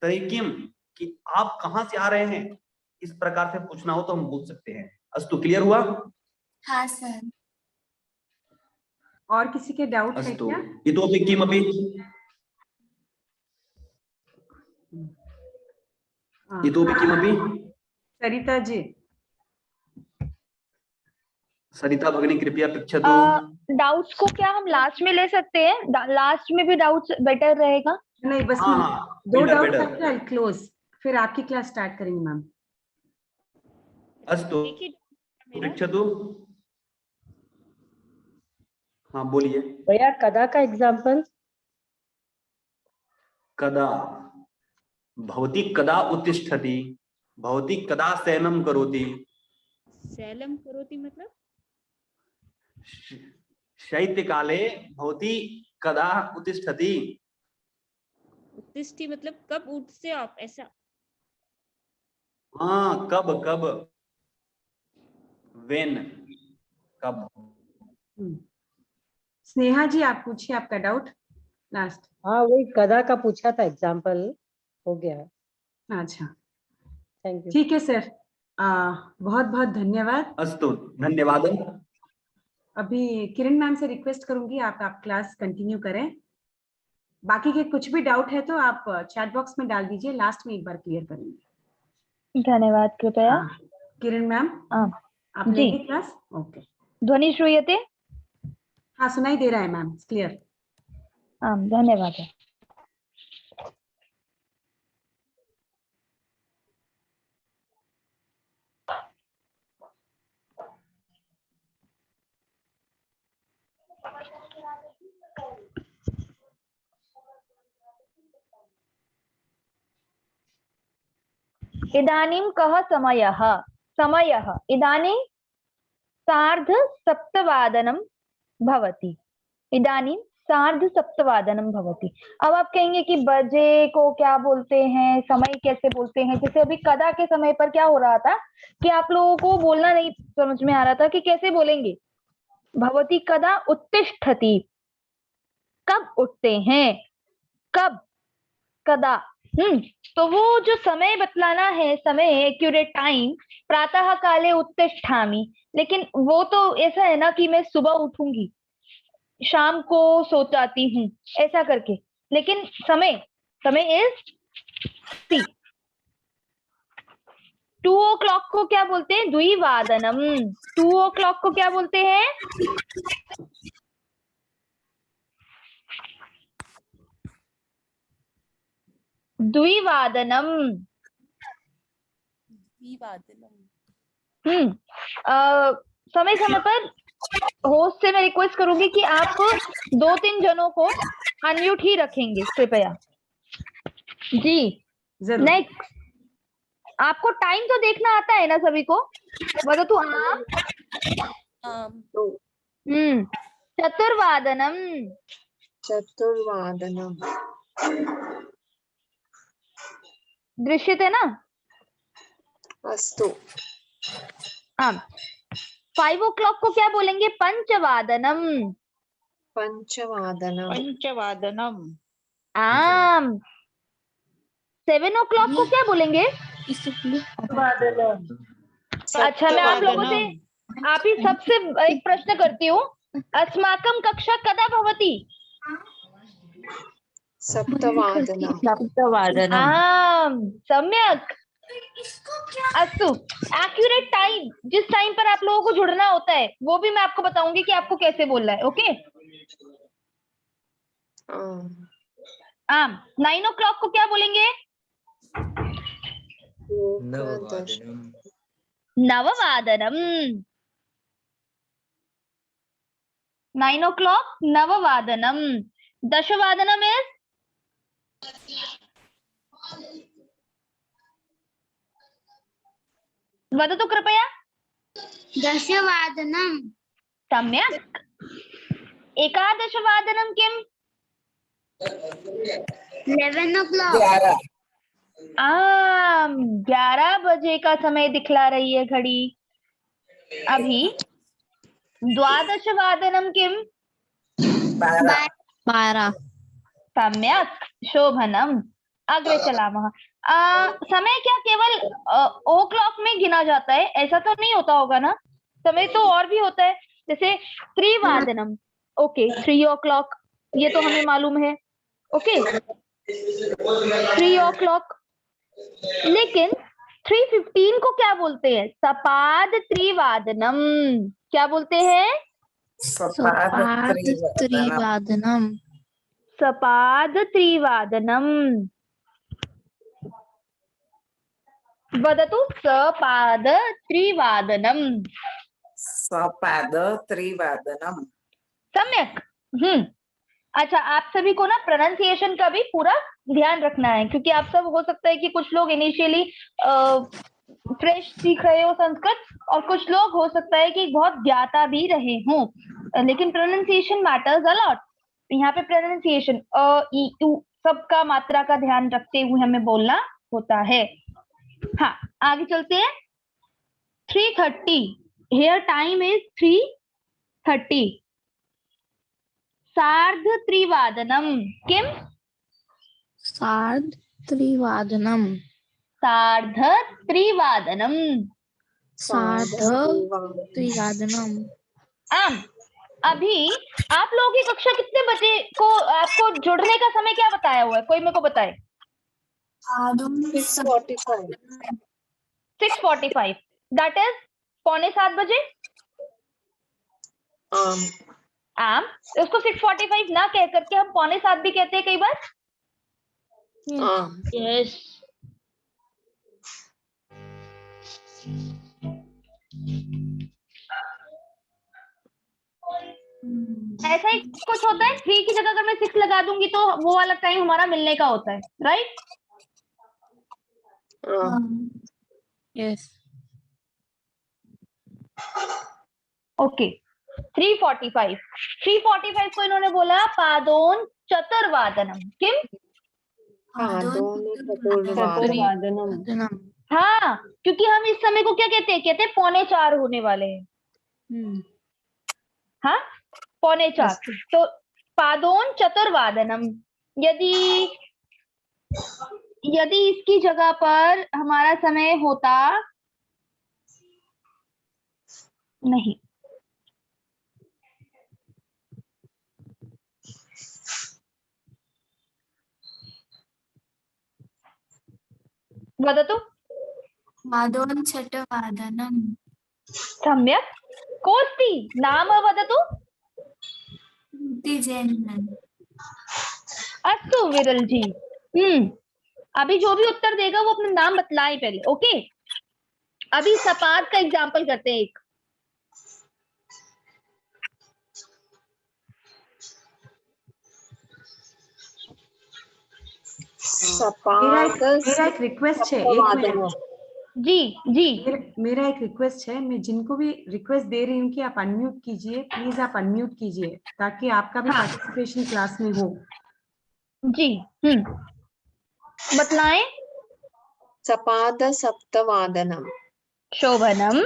तर्हि किम, कि आप कहाँ से आ रहे हैं, इस प्रकार से पूछना हो तो हम पूछ सकते हैं। अस्तु, क्लियर हुआ? हाँ सर। और किसी के डाउट है अस्तु, क्या? इतोपि किमपि? इतोपि किमपि? सरिता जी। सरिता भगिनी कृपया पृच्छतु। डाउट्स को क्या हम लास्ट में ले सकते हैं? लास्ट में भी डाउट्स बेटर रहेगा। नहीं, बस हाँ हाँ, दो बेटर डाउट बेटर। है, क्लोज, फिर आपकी क्लास स्टार्ट करेंगे मैम। अस्तु पृच्छतु। हाँ बोलिए। भैया कदा का एग्जाम्पल? कदा, भवती कदा उत्तिष्ठति, भवती कदा शयनं करोति। शैलम करोति मतलब? शैत्यकाले भवती कदा उत्तिष्ठति। उत्तिष्ठि मतलब कब उठते आप, ऐसा? हाँ, कब कब, वेन, कब। स्नेहा जी आप पूछिए आपका डाउट लास्ट। हाँ वही कदा का पूछा था, एग्जाम्पल हो गया। अच्छा, थैंक यू। ठीक है सर, बहुत बहुत धन्यवाद। अस्तु, धन्यवाद। अभी किरण मैम से रिक्वेस्ट करूंगी आप क्लास कंटिन्यू करें। बाकी के कुछ भी डाउट है तो आप चैट बॉक्स में डाल दीजिए, लास्ट में एक बार क्लियर करेंगे। धन्यवाद कृपया। किरण मैम आप जी। लेंगे क्लास? ओके। ध्वनि श्रूयते? हाँ सुनाई दे रहा है मैम, क्लियर। आम धन्यवाद। इदानीं कः समयः? समयः इदानीं 7:30 भवति। इदानीं 7:30 भवति। अब आप कहेंगे कि बजे को क्या बोलते हैं, समय कैसे बोलते हैं? जैसे अभी कदा के समय पर क्या हो रहा था कि आप लोगों को बोलना नहीं समझ में आ रहा था कि कैसे बोलेंगे। भवती कदा उत्तिष्ठति, कब उठते हैं, कब, कदा। तो वो जो समय बतलाना है, समय एक्यूरेट टाइम, प्रातः काले उत्तिष्ठामि, लेकिन वो तो ऐसा है ना कि मैं सुबह उठूंगी, शाम को सो जाती हूँ, ऐसा करके। लेकिन समय, समय इज सी 2 o'clock को क्या बोलते हैं? द्विवादनम। 2 o'clock को क्या बोलते हैं? द्विवादनम। समय समय पर होस्ट से मैं रिक्वेस्ट करूंगी कि आप 2-3 जनों को अनम्यूट ही रखेंगे कृपया। जी जरूर। नेक्स्ट, आपको टाइम तो देखना आता है ना सभी को? वदतु आम। चतुर्वादनम। चतुर्वादनम। दृश्यते ना? अस्तु। आम। 5 o'clock को क्या बोलेंगे? पंचवादनम। पंचवादनम। पंचवादनम। आम। 7 o'clock को क्या बोलेंगे? अच्छा, मैं आप लोगों से, आप ही सबसे एक प्रश्न करती हूँ। अस्माकं कक्षा कदा भवति? सप्तवादनम। सप्तवादनम। आम, सम्यक। अस्तु, एक्यूरेट टाइम, जिस टाइम पर आप लोगों को जुड़ना होता है वो भी मैं आपको बताऊंगी कि आपको कैसे बोलना है। ओके। आम। 9 o'clock को क्या बोलेंगे? नववादनम। नववादनम। 9 o'clock नववादनम। दशवादनम इज? वदतु कृपया। दशवादनम। सम्यक। एकादशवादनम किम? 11 o'clock। 11। आम, 11 बजे का समय दिखला रही है घड़ी अभी। द्वादशवादनम किम? 12। 12। सम्यक, शोभनम। अग्रे चलामः। समय क्या केवल ओ क्लॉक में गिना जाता है? ऐसा तो नहीं होता होगा ना? समय तो और भी होता है, जैसे त्रिवादनम। ओके, 3 o'clock, ये तो हमें मालूम है। Okay, 3 o'clock। लेकिन 3:15 को क्या बोलते हैं? सपाद त्रिवादनम। क्या बोलते हैं? सपाद त्रिवादनम। सपाद त्रिवादनम। वदतु सपाद त्रिवादनम। सपाद त्रिवादनम। सम्यक। अच्छा, आप सभी को ना प्रोनाउंसिएशन का भी पूरा ध्यान रखना है, क्योंकि आप सब, हो सकता है कि कुछ लोग इनिशियली फ्रेश सीख रहे हो संस्कृत, और कुछ लोग हो सकता है कि बहुत ज्ञाता भी रहे हों, लेकिन प्रोनाउंसिएशन मैटर्स अ लॉट। यहाँ पे प्रोनाउंसिएशन अ, ई, उ सबका मात्रा का ध्यान रखते हुए हमें बोलना होता है। हाँ, आगे चलते हैं। 3:30, हियर टाइम इज 3:30। सार्ध त्रिवादनम किम? सार्ध त्रिवादनम। सार्ध त्रिवादनम। सार्ध त्रिवादनम। आम। अभी आप लोगों की कक्षा कितने बजे को आपको जुड़ने का समय क्या बताया हुआ है? कोई मेरे को बताए। 6:45। 6:45, दैट इज 6:45 बजे। आम, उसको 6:45 ना कह करके हम 6:45 भी कहते हैं कई बार। यस। ऐसा ही कुछ होता है। 3 की जगह अगर मैं 6 लगा दूंगी तो वो वाला टाइम हमारा मिलने का होता है, राइट? यस। ओके, 3:45। 3:45 को इन्होंने बोला पादोन चतुर्वादनम किम? चतुर्वादनम। हाँ, क्योंकि हम इस समय को क्या कहते हैं? कहते हैं 3:45 होने वाले हैं। हाँ, 3:45। तो पादोन चतुर्वादनम। यदि इसकी जगह पर हमारा समय होता, नहीं, वदतु। वादोनछटवादनम्। सम्यक्। कोऽस्ति नाम वदतु। श्रुतिजन्यन्। अस्तु विरल जी। अभी जो भी उत्तर देगा वो अपना नाम बतलाए पहले। ओके, अभी सपाट का एग्जाम्पल करते हैं एक। मेरा एक रिक्वेस्ट है, एक मिनट जी जी। मेरा एक रिक्वेस्ट है, मैं जिनको भी रिक्वेस्ट दे रही हूँ कि आप अनम्यूट कीजिए, प्लीज आप अनम्यूट कीजिए ताकि आपका भी पार्टिसिपेशन क्लास में हो। जी बतलाएं। सपाद सप्तवादनम। शोभनम।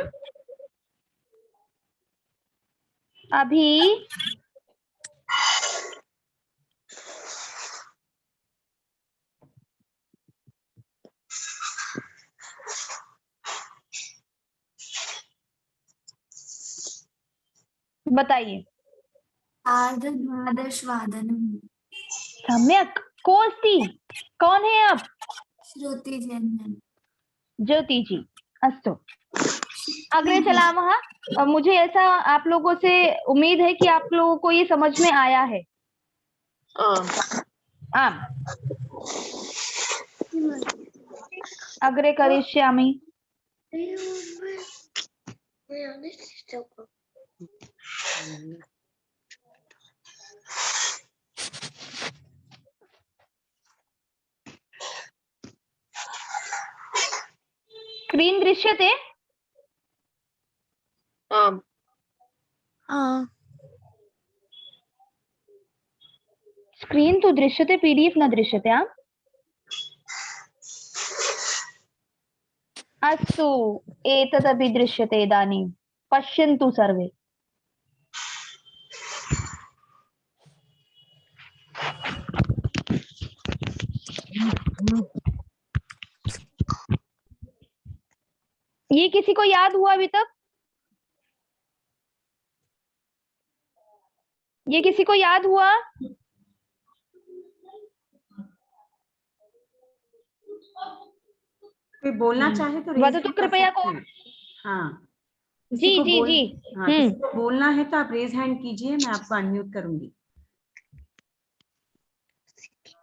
अभी बताइए। सार्धद्वादशवादनम्। सम्यक। कोऽस्ति, कौन है आप? श्रुतिजन्यन्। ज्योति जी। अस्तु, अग्रे चलामः। मुझे ऐसा आप लोगों से उम्मीद है कि आप लोगों को ये समझ में आया है। आम अग्रे करिष्यामि। स्क्रीन दृश्यते? आम्। स्क्रीन तो दृश्यते, पीडीएफ न दृश्यते। अस्तु, एतदपि दृश्यते इदानीं। पश्यन्तु सर्वे। ये किसी को याद हुआ अभी तक? ये किसी को याद हुआ? कोई बोलना चाहे तो वदतु तो कृपया को। हाँ जी जी जी। किसी को बोलना है तो आप रेज हैंड कीजिए, मैं आपको अनम्यूट करूंगी।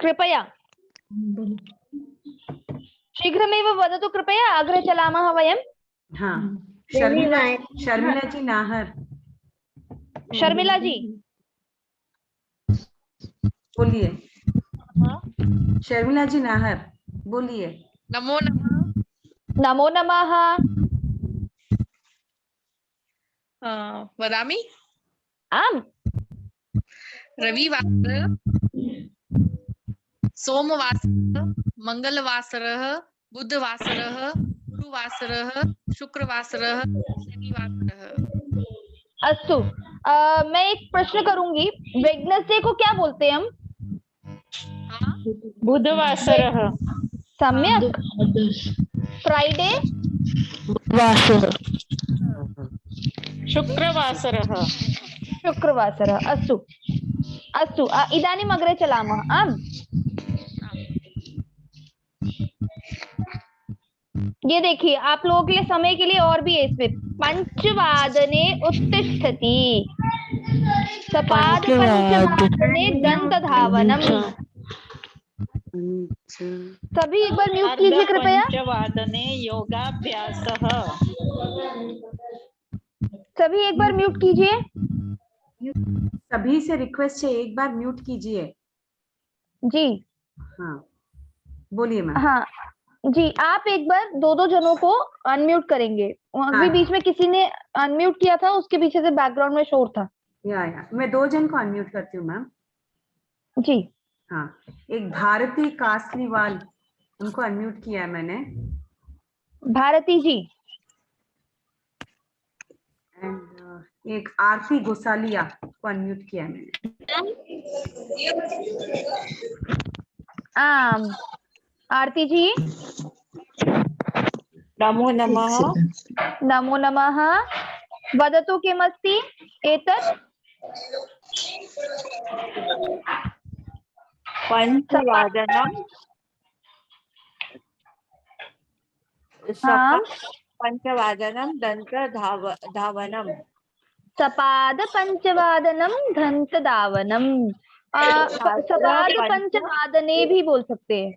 कृपया शीघ्रमेव वदतु कृपया। अग्रे चलामः वयम्। हाँ, शर्मिला जी नाहर। शर्मिला जी बोलिए। शर्मिला जी नाहर बोलिए। नमो नमः। नमो नमः। वदामि। आम्। रविवासरः, सोमवासरः, मंगलवासरः, बुधवासरः, गुरुवासरः, शुक्रवासरः, शनिवासरः। अस्तु, मैं एक प्रश्न करूंगी। वेडनेसडे को क्या बोलते हैं हम? बुधवासरः। सम्यक। फ्राइडे? शुक्रवासरः। शुक्रवासरः। अस्तु अस्तु, इदानीम् अग्रे चलामः। आम्, ये देखिए आप लोगों के लिए समय के लिए और भी है इसमें। पंचवादने उत्तिष्ठति। सपाद पंचवादने दंतधावनम्। सभी एक बार म्यूट कीजिए कृपया। पंचवादने योगाभ्यासः। सभी एक बार म्यूट कीजिए। सभी से रिक्वेस्ट है, एक बार म्यूट कीजिए। जी हाँ बोलिए मैम। हाँ जी, आप एक बार दो जनों को अनम्यूट करेंगे। अभी बीच में किसी ने अनम्यूट किया था, उसके पीछे से बैकग्राउंड में शोर था। या मैं 2 जन को अनम्यूट करती हूँ मैम। जी हाँ, एक भारती कासलीवाल, उनको अनम्यूट किया है मैंने। भारती जी। एंड एक आरती गोसालिया को अनम्यूट किया है मैंने। आरती जी। नमो नमः। नमो नमः। वदतु किमस्ति एतत्? पंचवादनम्। हाँ पंचवादनम दंत धावनम। सपाद पंचवादनम धंत दावनम। सपाद पंचवादने भी बोल सकते हैं।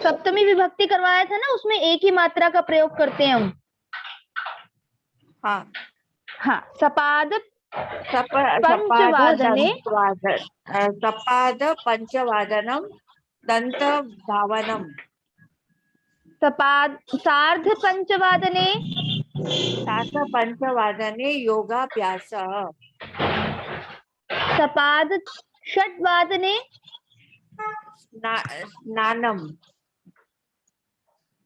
सप्तमी विभक्ति करवाया था ना, उसमें एक ही मात्रा का प्रयोग करते हैं हम। हाँ सपाद पंचवादने सपाद पंचवादनम दंत धावनम। सपाद सार्ध पंचवादने योगाभ्यास। सपाद षड्वादने स्नानम।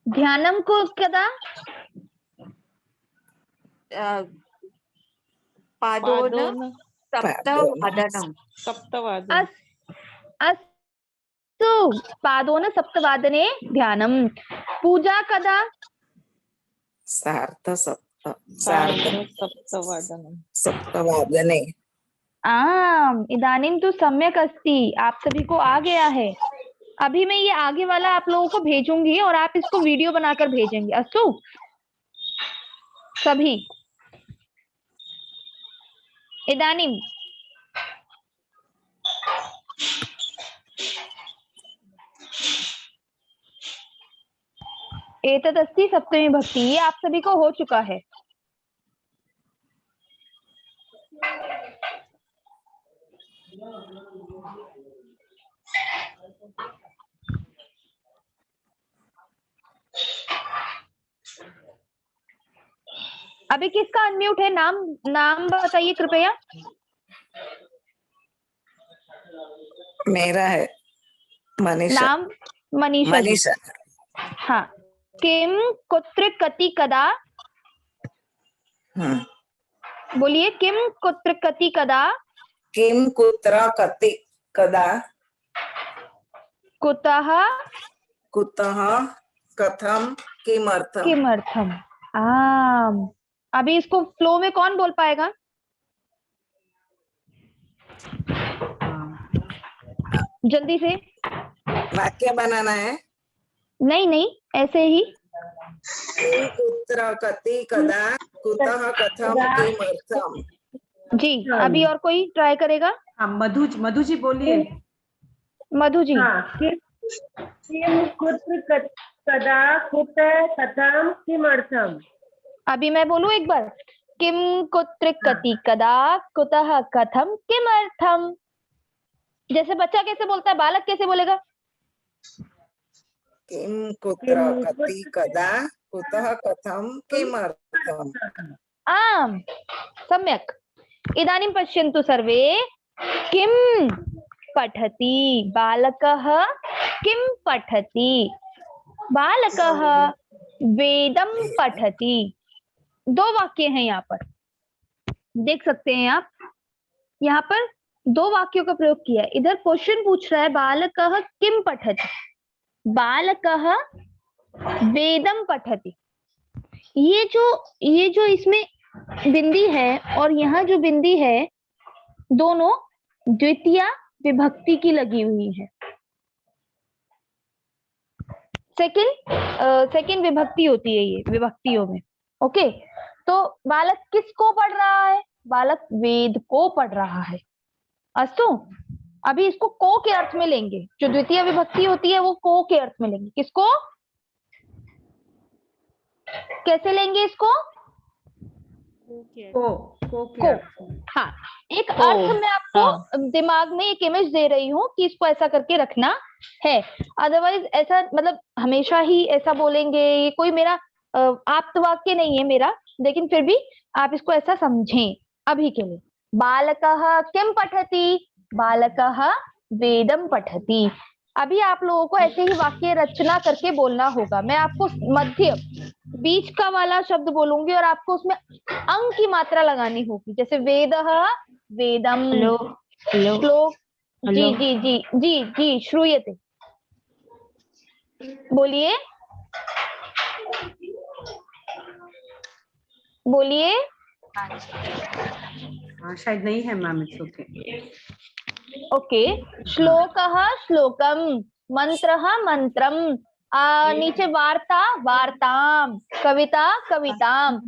ध्यानम को कदा पादोन सप्तवादनम। अस्तु पादोन सप्तवादने ध्यानम। पूजा कदा सप्तवादने। आम इदानीं तु सम्यक अस्ति, आप सभी को आ गया है। अभी मैं ये आगे वाला आप लोगों को भेजूंगी और आप इसको वीडियो बनाकर भेजेंगे। अस्तु सभी इदानीं एतदस्ति सप्तमी भक्ति, ये आप सभी को हो चुका है। अभी किसका अनम्यूट है? नाम बताइए कृपया। मेरा है मनीषा। नाम मनीषा जी। हाँ किम कुत्र कति कदा। बोलिए किम कुत्र कति कदा। किम कुत्र कति कदा। कुतः कथम किमर्थम। किमर्थम। आम अभी इसको फ्लो में कौन बोल पाएगा? जल्दी से वाक्य बनाना है। नहीं ऐसे ही। कुत्र कति कदा कुतः कथम किमर्थम। जी अभी और कोई ट्राई करेगा? हाँ मधु जी बोलिए। मधु जी। किम कुत्र कदा कुतः कथम किमर्थम। अभी मैं बोलूं एक बार। किम कुत्र कति कदा कुतः कथम किमर्थम। जैसे बच्चा कैसे बोलता है, बालक कैसे बोलेगा? किम कुत्र कति कदा कुतः कथम किमर्थम। आम सम्यक। इदानीं पश्यन्तु सर्वे। किम पठति बालकः। किम पठति बालकः। वेदम पठति। दो वाक्य हैं यहाँ पर, देख सकते हैं आप। यहाँ पर दो वाक्यों का प्रयोग किया है। इधर क्वेश्चन पूछ रहा है बालकः किम पठति, बालकः वेदम पठति। ये जो इसमें बिंदी है और यहाँ जो बिंदी है, दोनों द्वितीया विभक्ति की लगी हुई है। सेकंड विभक्ति होती है ये विभक्तियों में। ओके, तो बालक किसको पढ़ रहा है? बालक वेद को पढ़ रहा है। अस्तु, अभी इसको को के अर्थ में लेंगे। जो द्वितीय विभक्ति होती है वो को के अर्थ में लेंगे। किसको कैसे लेंगे? इसको को। हाँ, एक अर्थ में आपको दिमाग में एक इमेज दे रही हूँ कि इसको ऐसा करके रखना है। अदरवाइज ऐसा मतलब हमेशा ही ऐसा बोलेंगे, ये कोई मेरा आप्त वाक्य नहीं है मेरा, लेकिन फिर भी आप इसको ऐसा समझें अभी के लिए। बालकः किम पठति, बालकः वेदम पठति। अभी आप लोगों को ऐसे ही वाक्य रचना करके बोलना होगा। मैं आपको मध्य बीच का वाला शब्द बोलूंगी और आपको उसमें अंग की मात्रा लगानी होगी। जैसे वेदः वेदम। श्लोक। जी जी जी जी जी श्रूयते। बोलिए बोलिए। शायद नहीं है मैम, इट्स ओके। ओके, श्लोकः श्लोकम। मंत्रः मंत्रम, नीचे वार्ता वार्ताम, कविता कविताम।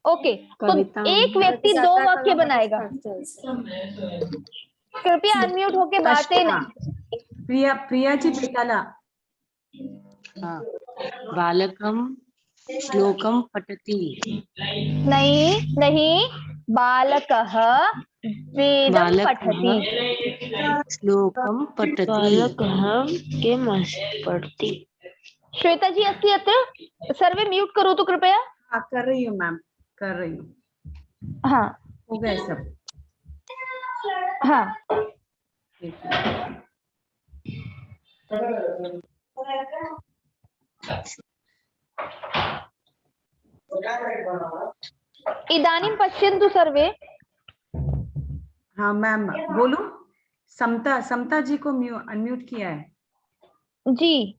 ओके, तो एक व्यक्ति 2 वाक्य बनाएगा। कृपया अनम्यूट होके बातें नहीं। प्रिया जी बेताला। बालकम श्लोकम पठति। नहीं, बालकः वेदं पठति। श्लोकम पठति। पढ़ती। श्वेता जी अस्ति अत्र सर्वे म्यूट करो तो कृपया। हाँ कर रही हूँ मैम, कर रही हूँ। हाँ हो गए सब। हाँ इदानीं पश्यन्तु सर्वे। हाँ मैम बोलो। समता जी को अनम्यूट किया है जी।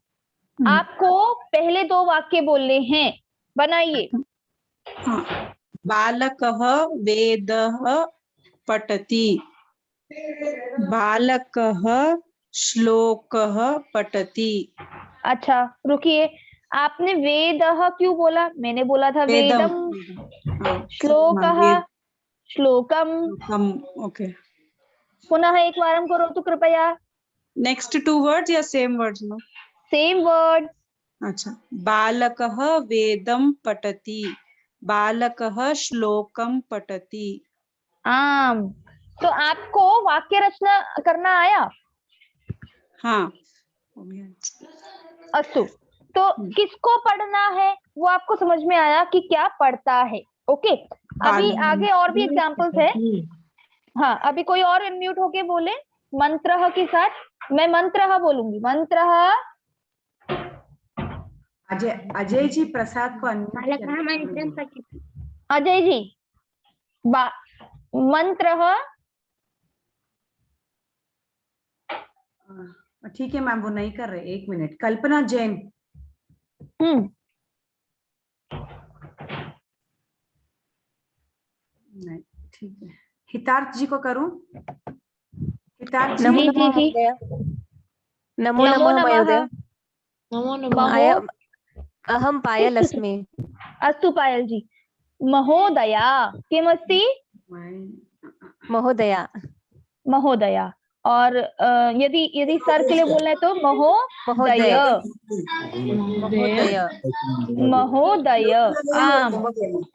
आपको पहले 2 वाक्य बोलने हैं, बनाइए। बालकः वेदः पठति। बालकः श्लोकः पठति। अच्छा रुकिए, आपने वेदः क्यों बोला? मैंने बोला था वेदम। श्लोकः श्लोकम। ओके, पुनः एक वारं करोतु कृपया। नेक्स्ट 2 वर्ड्स या same words? No, same word. अच्छा, बालकः वेदं पठति, बालकः श्लोकम पठति। आम, तो आपको वाक्य रचना करना आया? हाँ। अस्तु, तो किसको पढ़ना है वो आपको समझ में आया कि क्या पढ़ता है। ओके, अभी आगे और भी एग्जांपल्स है। हाँ, अभी कोई और अनम्यूट होके बोले मंत्रः के साथ। मैं मंत्रः बोलूंगी। मंत्रः। अजय जी प्रसाद को अजय जी मंत्रः। ठीक है मैम, वो नहीं कर रहे। 1 मिनट। कल्पना जैन। नहीं, ठीक है। हितार्थ जी को करूं? हितार्थ जी। नमो नमः महोदय। नमो नमः। अहम पायल अस्मि। अस्तु पायल जी। महोदया किमस्ति? महोदया। महोदया। और यदि सर के लिए बोलना है तो महोदय। महोदय। आम।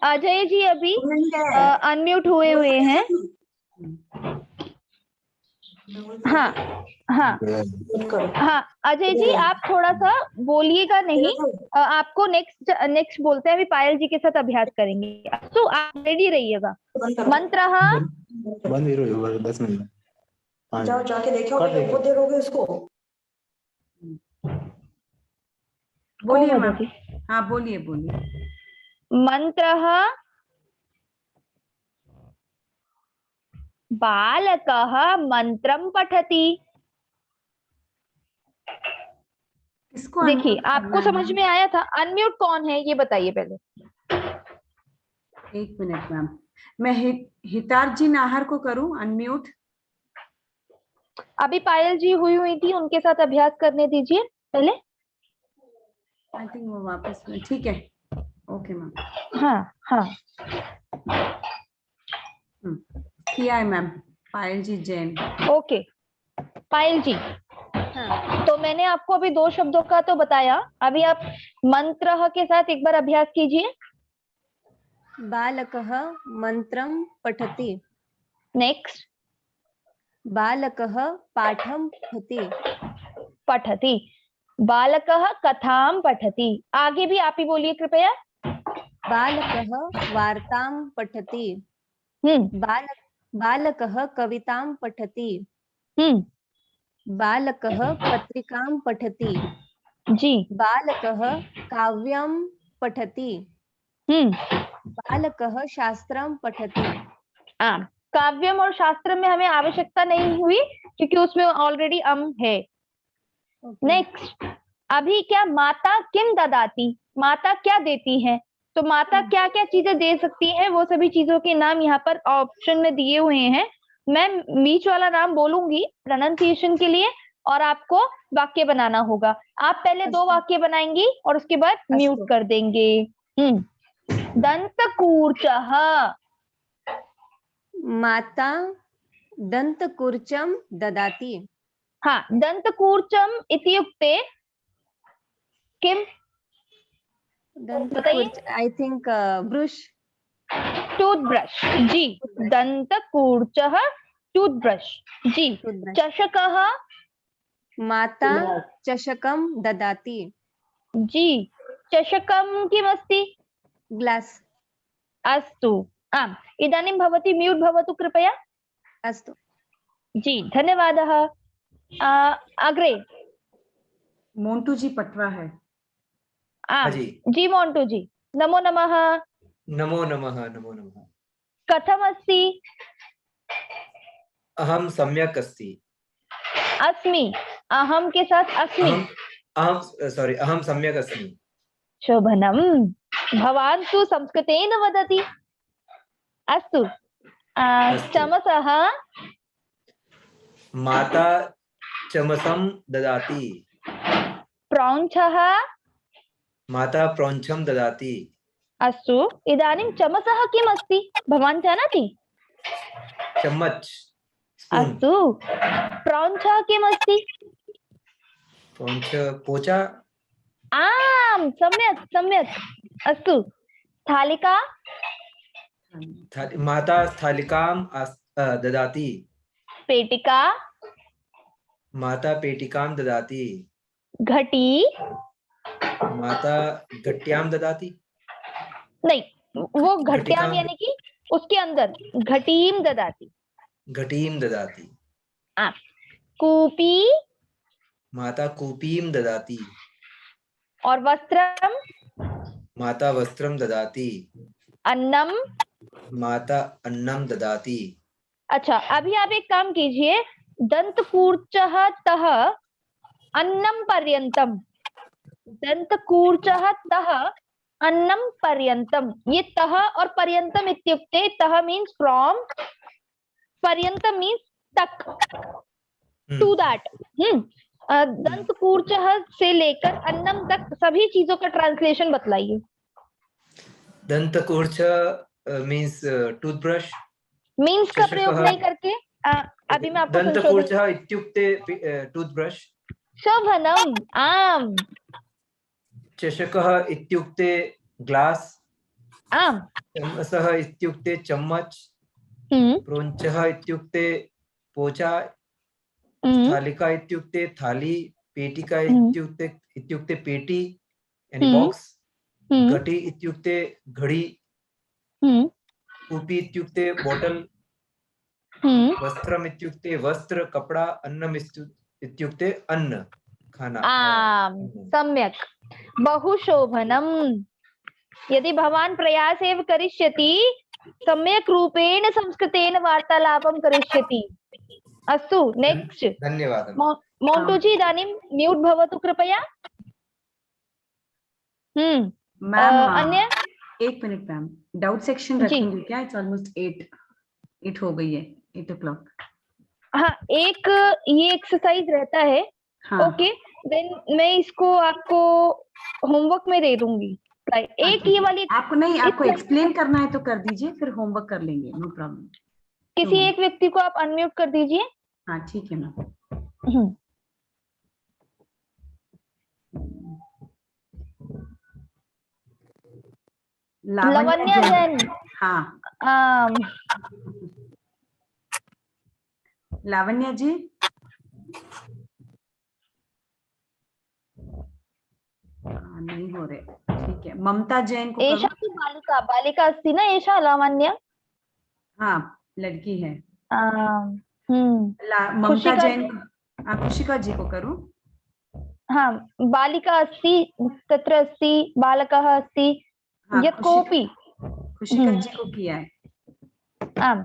अजय जी अभी अनम्यूट हुए हैं। हाँ हाँ हाँ, अजय जी आप थोड़ा सा बोलिएगा नहीं। आपको नेक्स्ट बोलते हैं। अभी पायल जी के साथ अभ्यास करेंगे, तो आप रेडी रहिएगा। मंत्रः। 10 मिनट। जाओ जाके देखो, वो देखोगे उसको। बोलिए मैम। हाँ बोलिए बोलिए। मंत्रः बालकः मंत्रं पठति। देखिए आपको समझ में आया था। अनम्यूट कौन है ये बताइए पहले। 1 मिनट मैम। मैं हितार्थ जी नाहर को करूं अनम्यूट? अभी पायल जी हुई थी, उनके साथ अभ्यास करने दीजिए पहले। आई थिंक वो वापस में। ठीक है, ओके मैम। हाँ हाँ किया है मैम। पायल जी जैन। ओके पायल जी। हाँ। तो मैंने आपको अभी 2 शब्दों का तो बताया। अभी आप मंत्रः के साथ एक बार अभ्यास कीजिए। बालकः मंत्रं पठति। नेक्स्ट। बालकः पाठं पठति। बालकः कथां पठति। आगे भी आप ही बोलिए कृपया। बालकः वार्तां पठति। बालकः कवितां पठति। बालकः पत्रिकां पठति। जी। बालकः काव्यं पठति। बालकः शास्त्रं पठति। काव्यम और शास्त्र में हमें आवश्यकता नहीं हुई क्योंकि उसमें ऑलरेडी है। नेक्स्ट। अभी क्या माता किम ददाति, माता क्या देती है। तो माता क्या क्या चीजें दे सकती है, वो सभी चीजों के नाम यहाँ पर ऑप्शन में दिए हुए हैं। मैं बीच वाला नाम बोलूंगी प्रोनाउंसिएशन के लिए, और आपको वाक्य बनाना होगा। आप पहले 2 वाक्य बनाएंगी और उसके बाद म्यूट कर देंगे। दंतकूर्चः, माता दन्तकूर्चं ददाति। हाँ, दंतकूर्चम इत्युक्ते किम? दन्तकूर्च आई थिंक ब्रश। टूथब्रश जी, दंतकूर्चः टूथब्रश जी। चषकः, माता चषकं ददाति जी। चषकं किमस्ति? ग्लास। अस्तु, आम्। इदानीं भवती म्यूट् भवतु कृपया। अस्तु जी, धन्यवादः। अग्रे मोन्टू जी पटवा है। जी मोन्टू जी, नमो नमः। नमो नमः। नमो नमः। कथमस्ति? अहम सम्यक् अस्ति। अस्मि, अहम के साथ अस्मि। अहम सम्यक् अस्मि। शोभनम्। भवान् तु संस्कृतेन वदति। अस्तु, चमसः, माता चमसं ददाति। प्रौञ्छः, माता प्रौञ्छं ददाति। अस्तु, इदानीं चमसः किम् अस्ति भवान् जानाति? चम्मच। अस्तु, प्रौञ्छः किम् अस्ति? प्रौञ्छ पोचा। आम्, सम्यक् सम्यक्। अस्तु, स्थालिका, माता स्थालिकां ददाति। पेटिका, माता पेटिकां ददाति। घटी, माता घट्यां ददाति। नहीं, वो घट्यां यानी कि उसके अंदर घटीम ददाति। घटीं ददाति। कूपी, माता कूपीं ददाति। और वस्त्रम, माता वस्त्रं ददाति। अन्नम, माता अन्नं ददाति। अच्छा, अभी आप एक काम कीजिए, दंतकूर्चः तः अन्नम पर्यंतम, दंतकूर्चः तः अन्नम पर्यंतम। ये तः और पर्यंतम इत्युक्ते, तः मीन्स फ्रॉम, पर्यंतम मीन्स तक, टू दैट। दंतकूर्चः से लेकर अन्नम तक सभी चीजों का ट्रांसलेशन बतलाइए। दंतकूर्च मीन्स टूथब्रश। मीन्स का प्रयोग नहीं करके अभी मैं आपको दंतकूर्चः इत्युक्ते टूथब्रश। शोभनम, आम। चषकः इत्युक्ते ग्लास। आम। चमसः इत्युक्ते चम्मच। प्रौञ्चः इत्युक्ते पोचा। स्थालिका इत्युक्ते थाली। पेटिका इत्युक्ते पेटी यानी बॉक्स। घटी इत्युक्ते घड़ी। कूपी इत्युक्ते बोतल। वस्त्रम इत्युक्ते वस्त्र कपड़ा। अन्नम इत्युक्ते अन्न खाना। सम्यक्, बहु शोभनम्। यदि भवान् प्रयास एव करिष्यति, सम्यक् रूपेण संस्कृतेन वार्तालापं करिष्यति। अस्तु, नेक्स्ट। धन्यवादः। मोन्टू जी, इदानीं म्यूट् भवतु कृपया। अन्य 1 मिनट मैम, डाउट सेक्शन रखेंगे क्या? इट्स ऑलमोस्ट 8 हो गई है, 8 o'clock। हाँ, एक ये एक्सरसाइज रहता है। हाँ। ओके, देन मैं इसको आपको होमवर्क में दे दूंगी। एक ये वाली आपको नहीं, आपको एक्सप्लेन करना है तो कर दीजिए, फिर होमवर्क कर लेंगे, नो प्रॉब्लम। किसी एक व्यक्ति को आप अनम्यूट कर दीजिए। हाँ ठीक है मैम। लावण्य जैन। हाँ, लावण्य जी। नहीं हो रहे, ठीक है। ममता जैन को एषा तु बालिका, बालिका अस्ति न एषा लावण्य? हाँ, लड़की है। ममता जैन, खुशिका जी को करूं? हाँ, बालिका अस्ति, तत्र अस्ति, बालकः अस्ति, यत् कोऽपि। खुशिका जी को किया है। आम,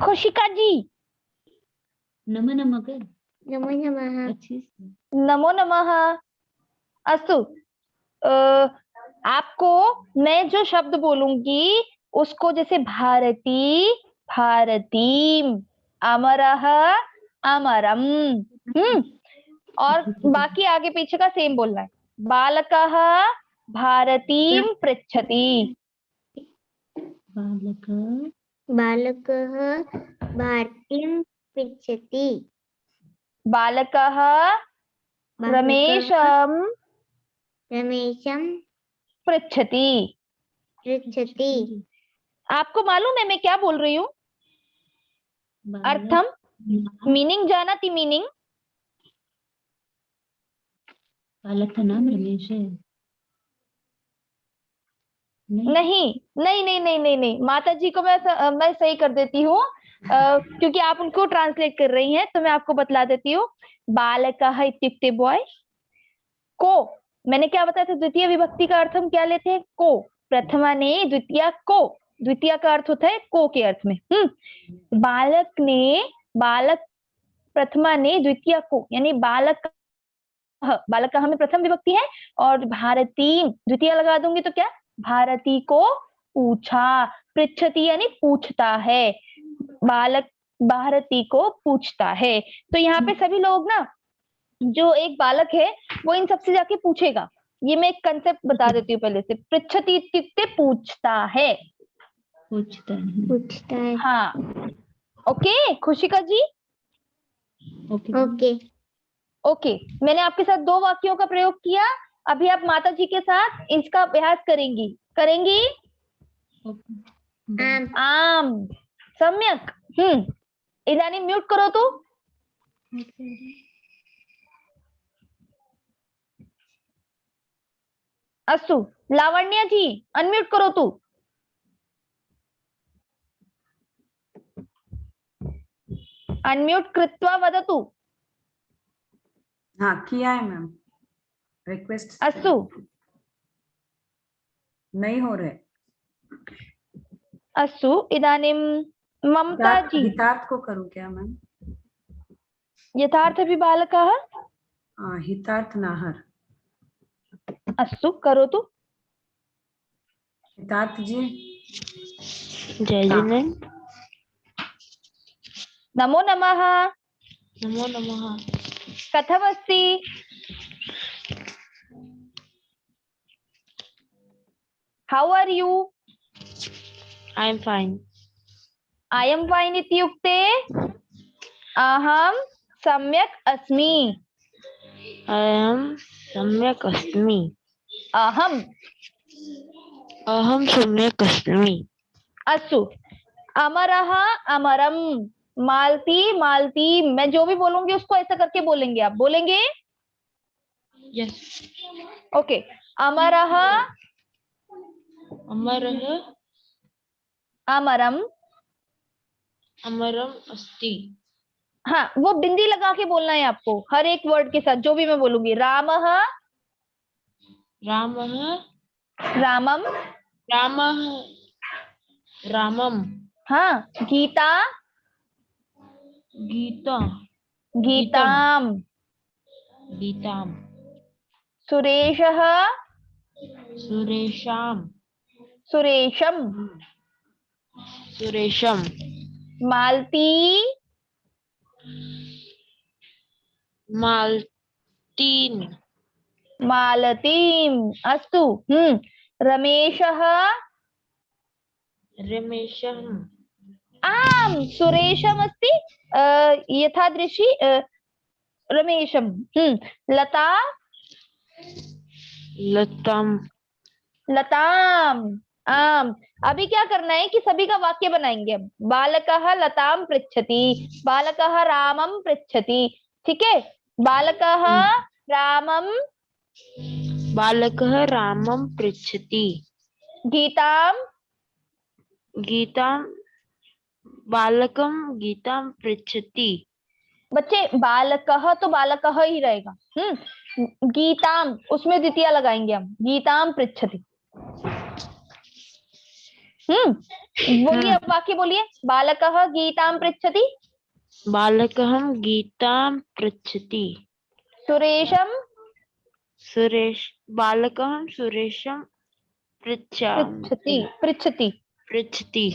खुशिका जी। नमो नमः। नमो नमः। नमो नमः। अस्तु, आपको मैं जो शब्द बोलूंगी उसको, जैसे भारती, भारतीम, अमरः, अमरम, और बाकी आगे पीछे का सेम बोलना है। बालकः भारतीं पृच्छति। बालकः भारतीं पृच्छति। बालकः रमेशं पृच्छति। आपको मालूम है मैं क्या बोल रही हूँ? अर्थम, मीनिंग जानाति? मीनिंग बालक का नाम रमेश है। नहीं नहीं नहीं नहीं नहीं नहीं, माता जी को मैं सही कर देती हूँ, क्योंकि आप उनको ट्रांसलेट कर रही हैं, तो मैं आपको बतला देती हूँ। बालकः इत्युक्ते बॉय। को, मैंने क्या बताया था? द्वितीय विभक्ति का अर्थ हम क्या लेते हैं? को। प्रथमा ने द्वितीय को, द्वितीय का अर्थ होता है को के अर्थ में। बालक ने, बालक प्रथमा ने द्वितीय को, यानी बालक, बालक में प्रथम विभक्ति है, और भारती द्वितीय लगा दूंगी तो क्या? भारती को पूछा। पृच्छति यानी पूछता है, बालक भारती को पूछता है। तो यहाँ पे सभी लोग ना, जो एक बालक है वो इन सबसे जाके पूछेगा। ये मैं एक कंसेप्ट बता देती हूँ पहले से। पृच्छति इत्युक्ते पूछता है। पूछता है। हाँ, ओके खुशिका जी। ओके। ओके, मैंने आपके साथ 2 वाक्यों का प्रयोग किया। अभी आप माता जी के साथ इसका अभ्यास करेंगी। आम, सम्यक। इदानीं म्यूट करो तो। अस्तु, लावण्या जी अनम्यूट करो तू। अनम्यूट कृत्वा वदतु। हाँ किया है मैम, रिक्वेस्ट। अस्तु, नहीं हो रहे। अस्तु, इदानीं ममता जी। हितार्थ को करूं क्या मैम? यथार्थ भी बालकः। हितार्थ नाहर। अस्तु, करोतु। हितार्थ जी। जय जिनेन्द्र। नमो नमः। नमो नमः। कथमस्ति? How are you? I am fine. I am fine इत्युक्ते अहं सम्यक् अस्मि। अहं सम्यक् अस्मि। अहं सम्यक् अस्मि। अस्तु, अमरः अमरम, मालती मालती। मैं जो भी बोलूंगी उसको ऐसा करके बोलेंगे। आप बोलेंगे? यस। ओके, अमरः अमरः अमरम अमरम अस्ति। हाँ, वो बिंदी लगा के बोलना है आपको हर एक वर्ड के साथ, जो भी मैं बोलूंगी। रामः रामः रामम रामः रामम। हाँ, गीता गीता गीताम। गीताम। सुरेशः सुरेशाम सुरेशम। सुरेशम। मालती मालतीन मालतीम। अस्तु, रमेशः रमेशम। आम, सुरेशम अस्ति यथादृशी रमेशम। लता लताम लताम। आम। अभी क्या करना है कि सभी का वाक्य बनाएंगे हम। बालकः लताम पृच्छति, बालकः रामम पृच्छति। ठीक है, बालकः रामम बालकः रामं पृच्छति। गीताम गीतां बालकं गीतां पृच्छति। बच्चे बालकः तो बालकः ही रहेगा। गीताम, उसमें द्वितीय लगाएंगे हम। गीताम पृच्छति। बोलिए, अब वाक्य बोलिए। बालकः गीताम पृच्छति। बालकः गीतां पृच्छति। सुरेशम बालकः सुरेशं पृच्छति पृच्छति पृच्छति।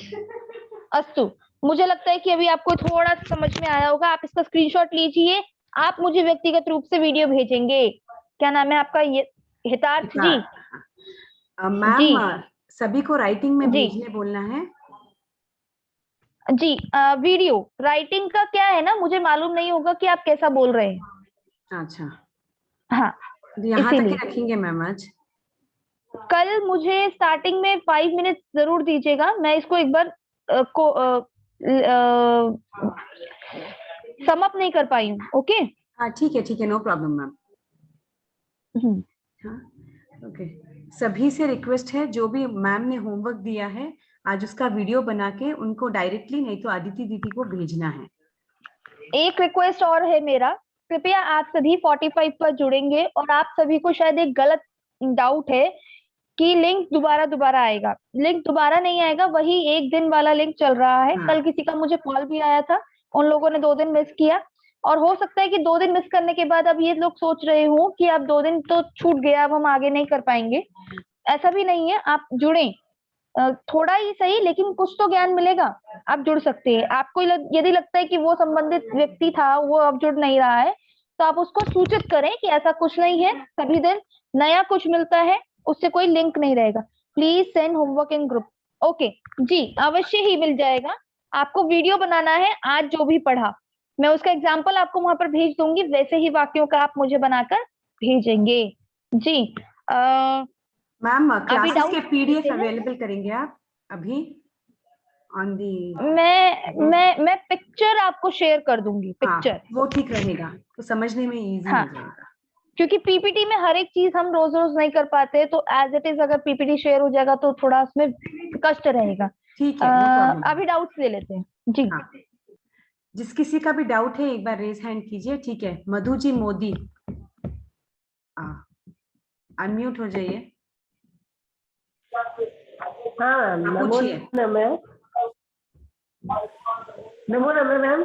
अस्तु, मुझे लगता है कि अभी आपको थोड़ा समझ में आया होगा। आप इसका स्क्रीनशॉट लीजिए, आप मुझे व्यक्तिगत रूप से वीडियो भेजेंगे। क्या नाम है आपका? ये हितार्थ जी। जी। मैम सभी को राइटिंग में जी। भेजने बोलना है। जी वीडियो राइटिंग का क्या है ना, मुझे मालूम नहीं होगा कि आप कैसा बोल रहे हैं। अच्छा हाँ यहाँ तक ही इसीलिए रखेंगे मैम आज। कल मुझे स्टार्टिंग में 5 मिनट जरूर दीजिएगा, मैं इसको एक बार सम अप नहीं कर पाई हूँ। ओके हाँ ठीक है नो प्रॉब्लम मैम। हाँ ओके। सभी से रिक्वेस्ट है जो भी मैम ने होमवर्क दिया है आज उसका वीडियो बना के उनको डायरेक्टली नहीं तो आदिति दीदी को भेजना है। एक रिक्वेस्ट और है मेरा, कृपया आप सभी 45 पर जुड़ेंगे और आप सभी को शायद एक गलत डाउट है कि लिंक दोबारा आएगा। लिंक दोबारा नहीं आएगा, वही एक दिन वाला लिंक चल रहा है। कल किसी का मुझे कॉल भी आया था, उन लोगों ने 2 दिन मिस किया और हो सकता है कि 2 दिन मिस करने के बाद अब ये लोग सोच रहे हो कि अब 2 दिन तो छूट गया, अब हम आगे नहीं कर पाएंगे। ऐसा भी नहीं है, आप जुड़े थोड़ा ही सही लेकिन कुछ तो ज्ञान मिलेगा। आप जुड़ सकते हैं। आपको यदि लगता है कि वो संबंधित व्यक्ति था वो अब जुड़ नहीं रहा है तो आप उसको सूचित करें कि ऐसा कुछ नहीं है, सभी दिन नया कुछ मिलता है, उससे कोई लिंक नहीं रहेगा। Please send homework in group. Okay जी, अवश्य ही मिल जाएगा। आपको वीडियो बनाना है, आज जो भी पढ़ा मैं उसका एग्जाम्पल आपको वहां पर भेज दूंगी, वैसे ही वाक्यों का आप मुझे बनाकर भेजेंगे। जी मैम अभी क्लासेस डाउट के पीडीएफ अवेलेबल करेंगे आप अभी ऑन दी? मैं पिक्चर आपको शेयर कर दूंगी। पिक्चर वो ठीक रहेगा तो समझने में इजी हाँ, हो जाएगा। क्योंकि पीपीटी में हर एक चीज हम रोज रोज नहीं कर पाते, तो एज इट इज अगर पीपीटी शेयर हो जाएगा तो थोड़ा उसमें कष्ट रहेगा। ठीक है no problem। अभी डाउट्स ले लेते हैं जी। हाँ। जिस किसी का भी डाउट है एक बार रेज हैंड कीजिए। ठीक है मधु जी मोदी अनम्यूट हो जाइए। हाँ नमो पूछिए। नमः। नमो नमः मैम।